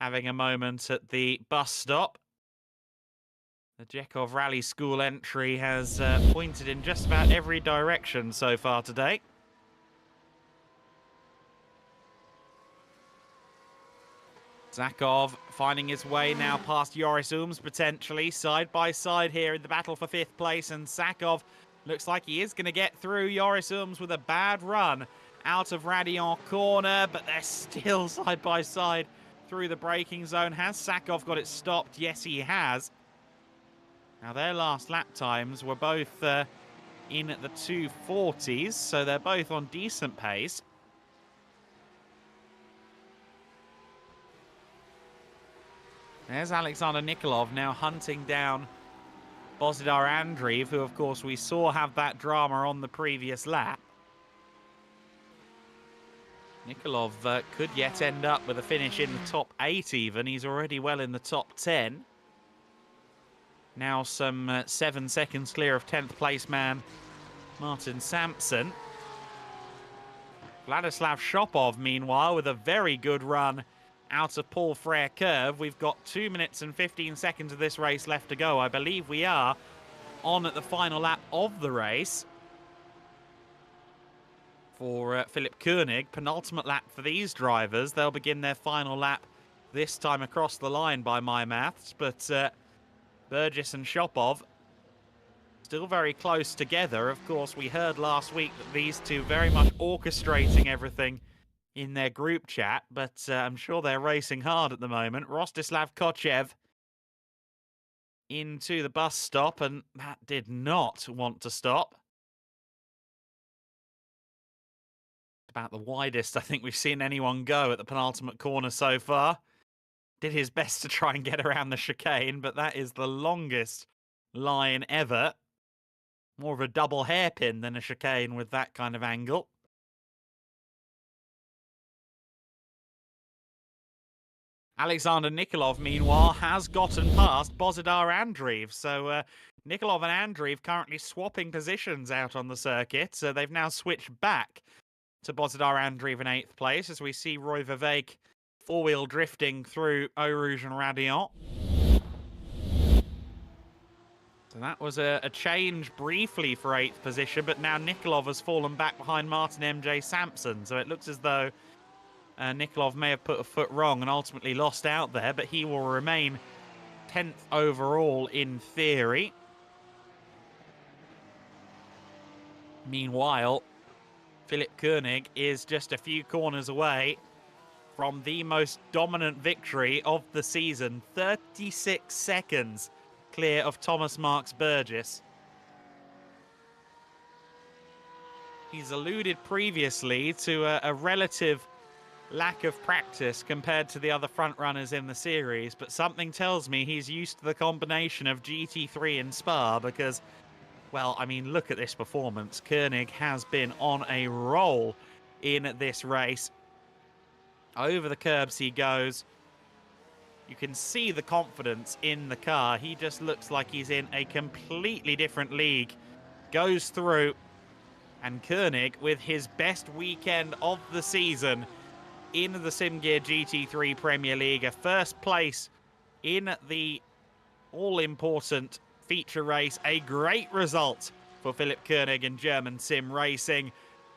having a moment at the bus stop. The Zhekov Rally School entry has pointed in just about every direction so far today. Zakov finding his way now past Joris Ums, potentially side by side here in the battle for 5th place, and Zakov looks like he is going to get through Joris Ums with a bad run out of Radion corner, but they're still side by side through the braking zone. Has Sakov got it stopped? Yes, he has. Now, their last lap times were both in the 240s, so they're both on decent pace. There's Alexander Nikolov now hunting down Bozdar Andreev, who, of course, we saw have that drama on the previous lap. Nikolov could yet end up with a finish in the top 8 even. He's already well in the top 10. Now some 7 seconds clear of 10th place man Martin Sampson. Vladislav Shopov, meanwhile, with a very good run out of Paul Frere Curve. We've got 2 minutes and 15 seconds of this race left to go. I believe we are on at the final lap of the race for Philip Koenig. Penultimate lap for these drivers. They'll begin their final lap this time across the line by my maths, but Burgess and Shopov still very close together. Of course, we heard last week that these two very much orchestrating everything in their group chat, but I'm sure they're racing hard at the moment. Rostislav Kochev into the bus stop, and that did not want to stop. About the widest I think we've seen anyone go at the penultimate corner so far. Did his best to try and get around the chicane, but that is the longest line ever. More of a double hairpin than a chicane with that kind of angle. Alexander Nikolov, meanwhile, has gotten past Bozidar Andreev. So Nikolov and Andreev currently swapping positions out on the circuit. So they've now switched back to Bozidar Andreev in 8th place, as we see Roy Vivek four-wheel drifting through Eau Rouge and Radiant. So that was a change briefly for 8th position, but now Nikolov has fallen back behind Martin M.J. Sampson. So it looks as though Nikolov may have put a foot wrong and ultimately lost out there, but he will remain 10th overall in theory. Meanwhile, Philipp Koenig is just a few corners away from the most dominant victory of the season. 36 seconds clear of Thomas Marks Burgess. He's alluded previously to a relative lack of practice compared to the other front runners in the series, but something tells me he's used to the combination of GT3 and Spa because, well, I mean, look at this performance. Koenig has been on a roll in this race. Over the curbs he goes. You can see the confidence in the car. He just looks like he's in a completely different league. Goes through, and Koenig, with his best weekend of the season in the SimGear GT3 Premier League, a first place in the all-important feature race. A great result for Philipp Koenig in German sim racing,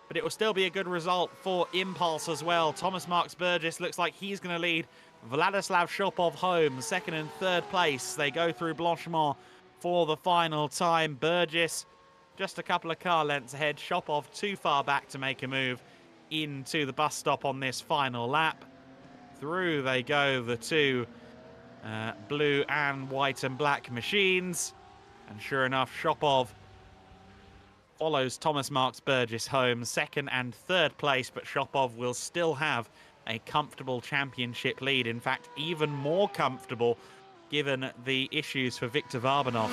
but it will still be a good result for Impulse as well. Thomas Marks Burgess looks like he's going to lead Vladislav Shopov home, 2nd and 3rd place. They go through Blanchiment for the final time. Burgess just a couple of car lengths ahead. Shopov too far back to make a move into the bus stop on this final lap. Through they go, the two blue and white and black machines. And sure enough, Shopov follows Thomas Marks Burgess home, 2nd and 3rd place, but Shopov will still have a comfortable championship lead. In fact, even more comfortable given the issues for Viktor Varbanov.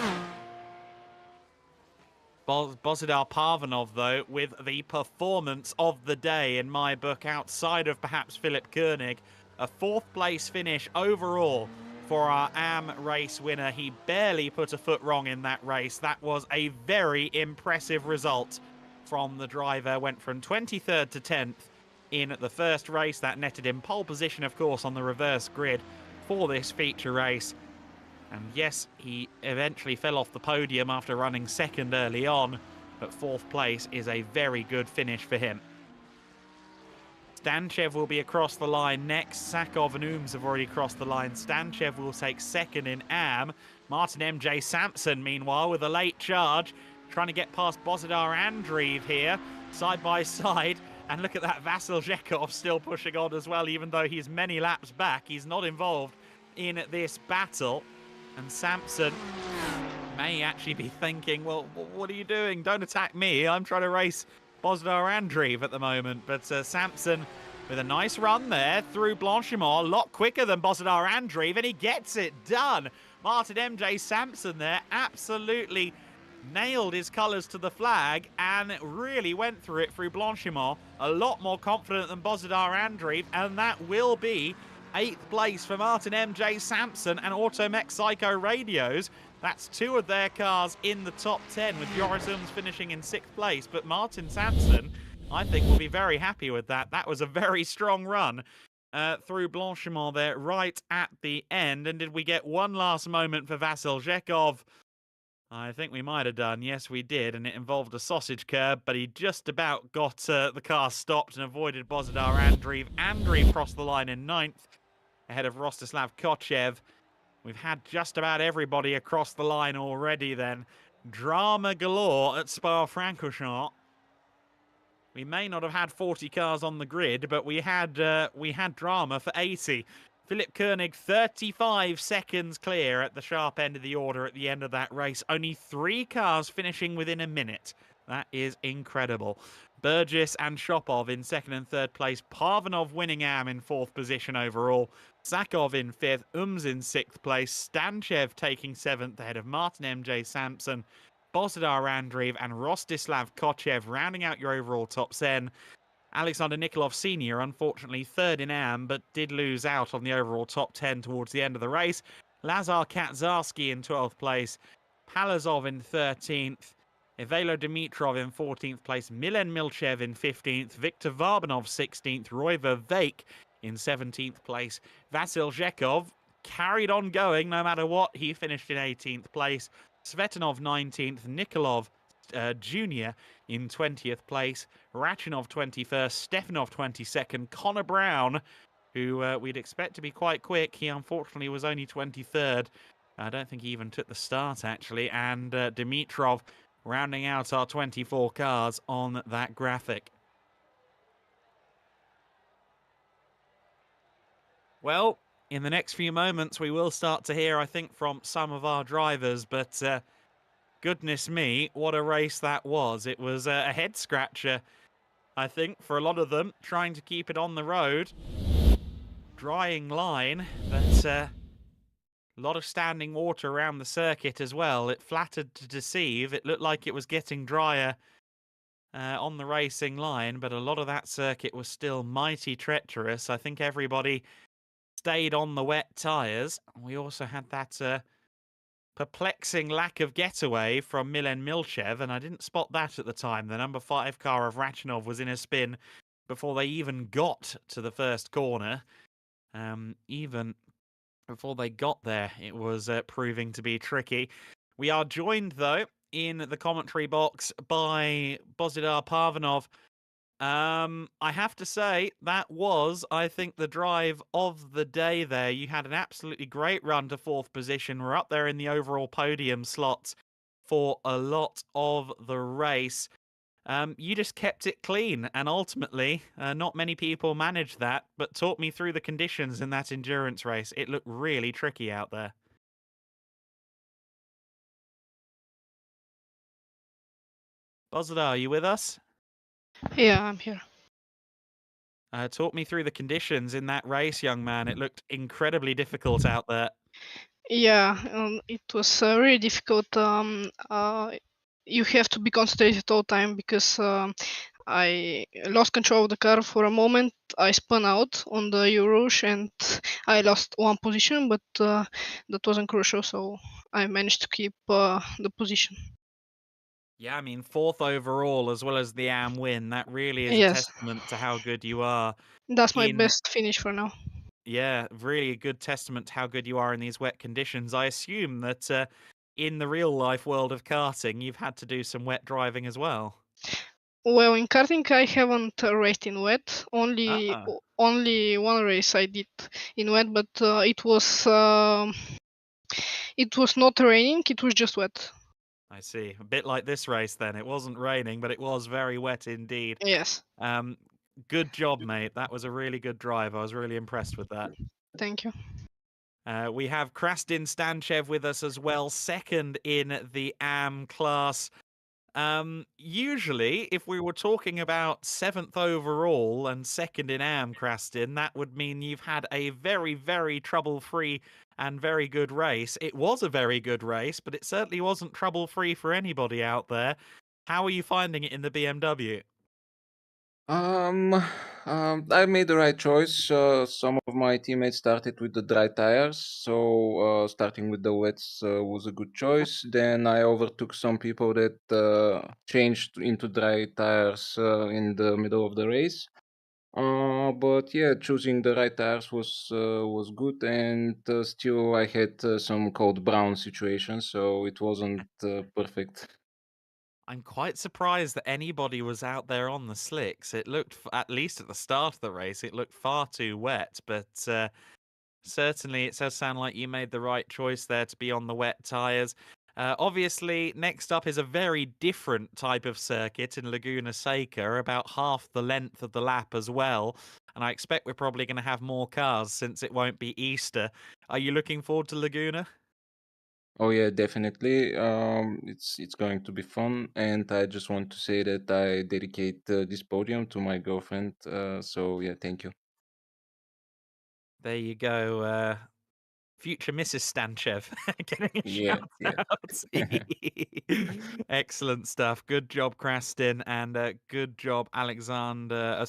Bozidar Parvanov, though, with the performance of the day in my book, outside of perhaps Philipp Koenig. A 4th place finish overall for our AM race winner. He barely put a foot wrong in that race. That was a very impressive result from the driver. Went from 23rd to 10th in the first race. That netted him pole position, of course, on the reverse grid for this feature race. And yes, he eventually fell off the podium after running 2nd early on, but 4th place is a very good finish for him. Stanchev will be across the line next. Sakov and Ooms have already crossed the line. Stanchev will take 2nd in AM. Martin M.J. Sampson, meanwhile, with a late charge, trying to get past Bozidar Andreev here, side by side. And look at that, Vasil Zhekov still pushing on as well, even though he's many laps back. He's not involved in this battle. And Sampson may actually be thinking, well, what are you doing? Don't attack me. I'm trying to race Bozidar Andreev at the moment. But Sampson with a nice run there through Blanchiment, a lot quicker than Bozidar Andreev, and he gets it done. Martin M.J. Sampson there absolutely nailed his colours to the flag and really went through it through Blanchiment. A lot more confident than Bozidar Andreev, and that will be 8th place for Martin M.J. Sampson and Automech Psycho Radios. That's 2 of their cars in the top 10, with Joris Ooms finishing in 6th place. But Martin Sampson, I think, will be very happy with that. That was a very strong run through Blanchiment there right at the end. And did we get one last moment for Vasil Zhekov? I think we might have done. Yes, we did. And it involved a sausage curb, but he just about got the car stopped and avoided Bozidar Andreev. Andreev crossed the line in 9th. ahead of Rostislav Kochev. We've had just about everybody across the line already then. Drama galore at Spa-Francorchamps. We may not have had 40 cars on the grid, but we had drama for 80. Philip Koenig, 35 seconds clear at the sharp end of the order at the end of that race. Only 3 cars finishing within a minute. That is incredible. Burgess and Shopov in second and third place. Parvanov winning AM in fourth position overall. Sakov in fifth. In sixth place. Stanchev taking seventh ahead of Martin MJ Sampson, Bozidar Andreev and Rostislav Kochev rounding out your overall top 10. Alexander Nikolov Sr., unfortunately third in AM, but did lose out on the overall top 10 towards the end of the race. Lazar Kaczarski in 12th place. Palazov in 13th. Ivelo Dimitrov in 14th place. Milen Milchev in 15th. Viktor Varbanov 16th. Roy Vervaek in 17th place. Vasil Zhekov carried on going no matter what. He finished in 18th place. Svetanov 19th. Nikolov Jr. in 20th place. Rachinov 21st. Stefanov 22nd. Connor Brown, who we'd expect to be quite quick. He unfortunately was only 23rd. I don't think he even took the start, actually. And Dimitrov rounding out our 24 cars on that graphic. Well, in the next few moments, we will start to hear, I think, from some of our drivers, but goodness me, what a race that was. It was a head-scratcher, I think, for a lot of them, trying to keep it on the road. Drying line, but a lot of standing water around the circuit as well. It flattered to deceive. It looked like it was getting drier on the racing line, but a lot of that circuit was still mighty treacherous. I think everybody stayed on the wet tyres. We also had that perplexing lack of getaway from Milen Milchev, and I didn't spot that at the time. The number 5 car of Rachinov was in a spin before they even got to the first corner. Even before they got there, it was proving to be tricky. We are joined, though, in the commentary box by Bozidar Parvanov. I have to say, that was, I think, the drive of the day there. You had an absolutely great run to fourth position. We're up there in the overall podium slots for a lot of the race. You just kept it clean, and ultimately, not many people managed that, but talk me through the conditions in that endurance race. It looked really tricky out there. Bozidar, are you with us? Yeah, I'm here. Talk me through the conditions in that race, young man. It looked incredibly difficult out there. Yeah, it was really difficult. You have to be concentrated all the time because I lost control of the car for a moment. I spun out on the Eurouge and I lost one position, but that wasn't crucial, so I managed to keep the position. Yeah, I mean, fourth overall as well as the AM win. That really is a Yes, testament to how good you are that's my in. best finish for now. Yeah, really a good testament to how good you are in these wet conditions. I assume that in the real life world of karting, you've had to do some wet driving as well. Well, in karting, I haven't raced in wet. Ah, Only one race I did in wet, but it was not raining. It was just wet. I see. A bit like this race then. It wasn't raining, but it was very wet indeed. Yes. Um, good job, mate. That was a really good drive. I was really impressed with that. Thank you. We have Krastin Stanchev with us as well, second in the AM class. Usually, if we were talking about seventh overall and second in AM, Krastin, that would mean you've had a very, very trouble-free and very good race. It was a very good race, but it certainly wasn't trouble-free for anybody out there. How are you finding it in the BMW? Um, I made the right choice. Some of my teammates started with the dry tires, so starting with the wets was a good choice. Then I overtook some people that changed into dry tires in the middle of the race. But yeah, choosing the right tires was good, and still I had some cold brown situations, so it wasn't perfect. I'm quite surprised that anybody was out there on the slicks. It looked, at least at the start of the race, it looked far too wet, but Certainly, it does sound like you made the right choice there to be on the wet tyres. Obviously, next up is a very different type of circuit in Laguna Seca, about half the length of the lap as well. And I expect we're probably going to have more cars since it won't be Easter. Are you looking forward to Laguna? Oh yeah, definitely. It's going to be fun, and I just want to say that I dedicate this podium to my girlfriend. So yeah, thank you. There you go. Future Mrs. Stanchev getting a Yeah, shout yeah. out. Excellent stuff. Good job, Krastin, and good job, Alexander.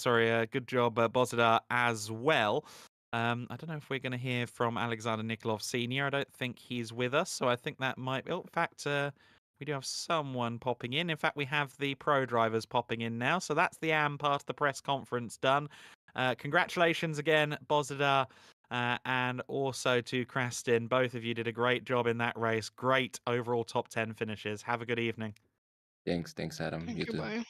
Good job, Bozidar, as well. I don't know if we're going to hear from Alexander Nikolov Sr. I don't think he's with us, so I think that might. Oh, in fact, we do have someone popping in. In fact, we have the pro drivers popping in now, so that's the AM part of the press conference done. Congratulations again, Bozidar. And also to Krastin, both of you did a great job in that race. Great overall top 10 finishes. Have a good evening. Thanks, Adam. Thank You you, too. bye.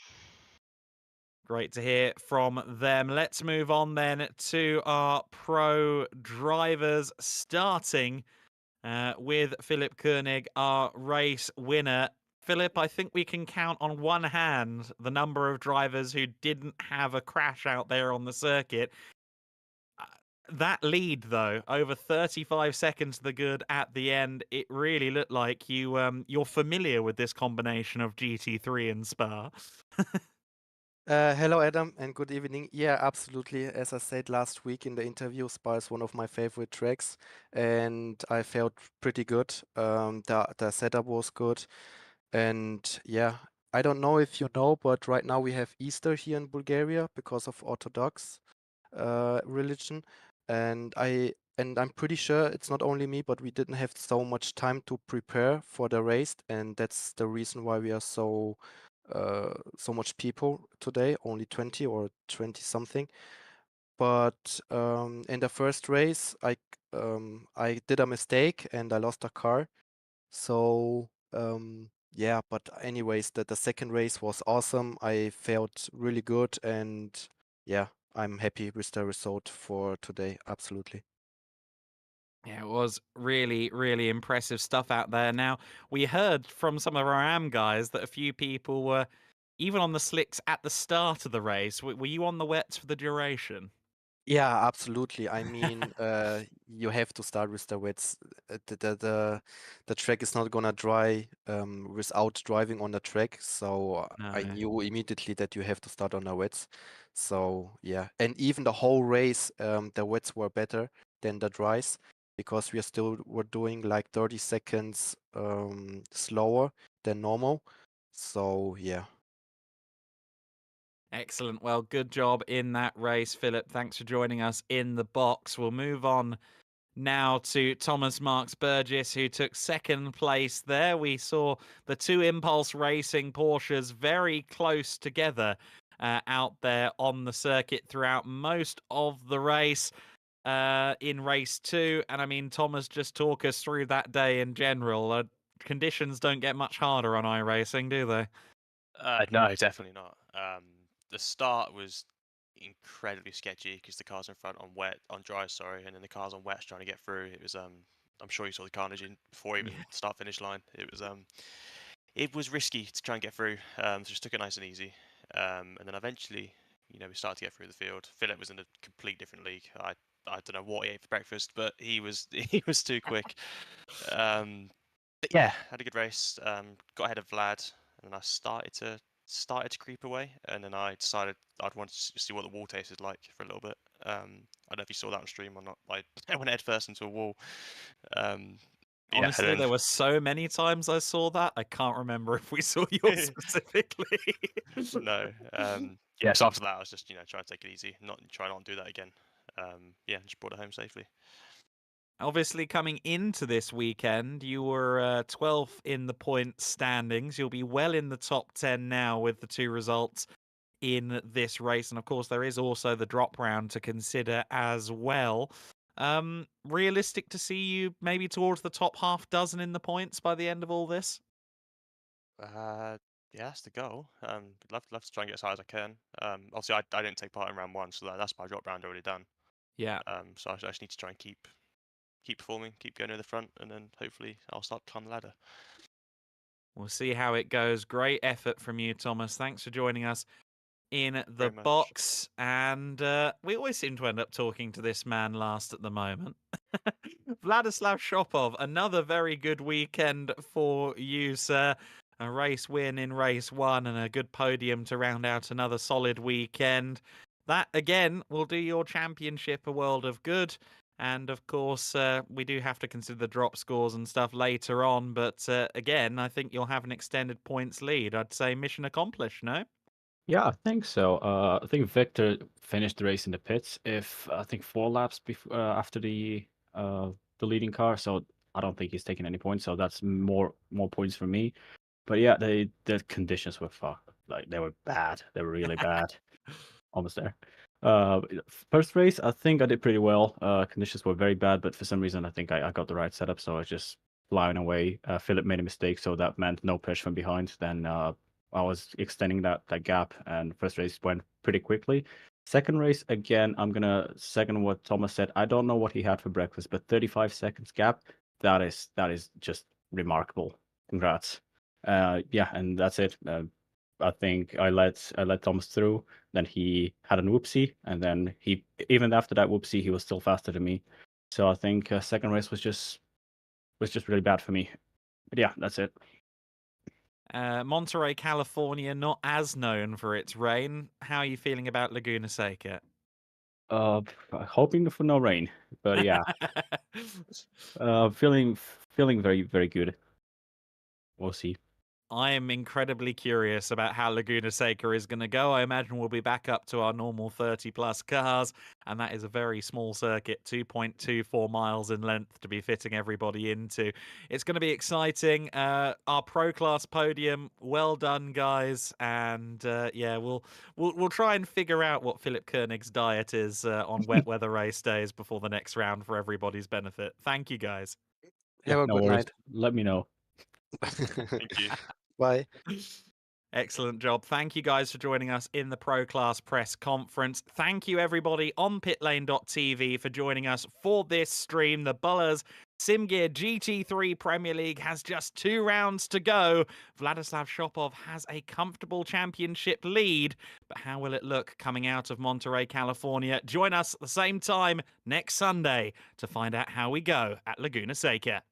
Great to hear from them. Let's move on then to our pro drivers, starting with Philip Koenig, our race winner. Philip, I think we can count on one hand the number of drivers who didn't have a crash out there on the circuit. That lead, though, over 35 seconds to the good at the end, it really looked like you're familiar with this combination of GT3 and Spa. Hello, Adam, and good evening. Yeah, absolutely. As I said last week in the interview, Spa is one of my favorite tracks, and I felt pretty good. The setup was good, and yeah, I don't know if you know, but right now we have Easter here in Bulgaria because of Orthodox religion, and I'm pretty sure it's not only me, but we didn't have so much time to prepare for the race, and that's the reason why we are so much people today, only 20 or 20 something. But in the first race, I did a mistake and I lost a car. So yeah, but anyways, the second race was awesome. I felt really good, and yeah, I'm happy with the result for today. Absolutely. Yeah, it was really, really impressive stuff out there. Now, we heard from some of our AM guys that a few people were even on the slicks at the start of the race. Were you on the wets for the duration? Yeah, absolutely. I mean, you have to start with the wets. The track is not gonna dry without driving on the track. So I No. knew immediately that you have to start on the wets. So yeah, and even the whole race, the wets were better than the dries because were doing like 30 seconds slower than normal. So yeah. Excellent. Well, good job in that race, Philip. Thanks for joining us in the box. We'll move on now to Thomas Marks Burgess, who took second place there. We saw the two Impulse Racing Porsches very close together out there on the circuit throughout most of the race in race 2. And I mean, Thomas, just talk us through that day in general. Conditions don't get much harder on iRacing, do they? No, definitely not. The start was incredibly sketchy because the cars in front on dry, sorry, and then the cars on wets trying to get through. It was I'm sure you saw the carnage before even start finish line. It was risky to try and get through. So just took it nice and easy. And then eventually, we started to get through the field. Philip was in a complete different league. I don't know what he ate for breakfast, but he was too quick. But yeah, had a good race. Got ahead of Vlad, and then I started to creep away, and then I decided I'd want to see what the wall tasted like for a little bit. I don't know if you saw that on stream or not. I went head first into a wall. Honestly, then, there were so many times I saw that. I can't remember if we saw yours specifically. no. So after that, I was just trying to take it easy, not do that again. Just brought it home safely. Obviously, coming into this weekend, you were 12th in the point standings. You'll be well in the top 10 now with the two results in this race. And of course, there is also the drop round to consider as well. Realistic to see you maybe towards the top half dozen in the points by the end of all this? Yeah, that's the goal. Love to try and get as high as I can. Obviously, I didn't take part in round 1, so that's my drop round already done. Yeah. So I just need to try and keep keep performing, keep going to the front, and then hopefully I'll start to climb the ladder. We'll see how it goes. Great effort from you, Thomas. Thanks for joining us in the Very much. box. And we always seem to end up talking to this man last at the moment. Vladislav Shopov, another very good weekend for you, sir. A race win in race 1 and a good podium to round out another solid weekend. That, again, will do your championship a world of good. And, of course, we do have to consider the drop scores and stuff later on. But, again, I think you'll have an extended points lead. I'd say mission accomplished, no? Yeah, I think so. I think Victor finished the race in the pits. I think 4 laps after the leading car, so I don't think he's taking any points. So that's more points for me. But yeah, the conditions were like they were bad. They were really bad. Almost there. First race, I think I did pretty well. Conditions were very bad, but for some reason, I think I got the right setup, so I was just flying away. Philip made a mistake, so that meant no pressure from behind. Then I was extending that gap, and first race went pretty quickly. Second race, again, I'm gonna second what Thomas said. I don't know what he had for breakfast, but 35 seconds gap, that is just remarkable. Congrats. Yeah, and that's it. I think I let Thomas through. Then he had a whoopsie, and then even after that whoopsie, he was still faster than me. So I think second race was just really bad for me. But yeah, that's it. Monterey, California, not as known for its rain. How are you feeling about Laguna Seca? Hoping for no rain, but yeah, feeling very, very good. We'll see. I am incredibly curious about how Laguna Seca is going to go. I imagine we'll be back up to our normal 30-plus cars, and that is a very small circuit, 2.24 miles in length to be fitting everybody into. It's going to be exciting. Our Pro Class podium, well done, guys. And yeah, we'll try and figure out what Philip Koenig's diet is on wet weather race days before the next round for everybody's benefit. Thank you, guys. Have a no good worries. night. Let me know. Thank you. Bye. Excellent job. Thank you guys for joining us in the Pro Class press conference. Thank you everybody on pitlane.tv for joining us for this stream. The BULERS SimGear GT3 Premier League has just 2 rounds to go. Vladislav Shopov has a comfortable championship lead, but how will it look coming out of Monterey, California? Join us at the same time next Sunday to find out how we go at Laguna Seca.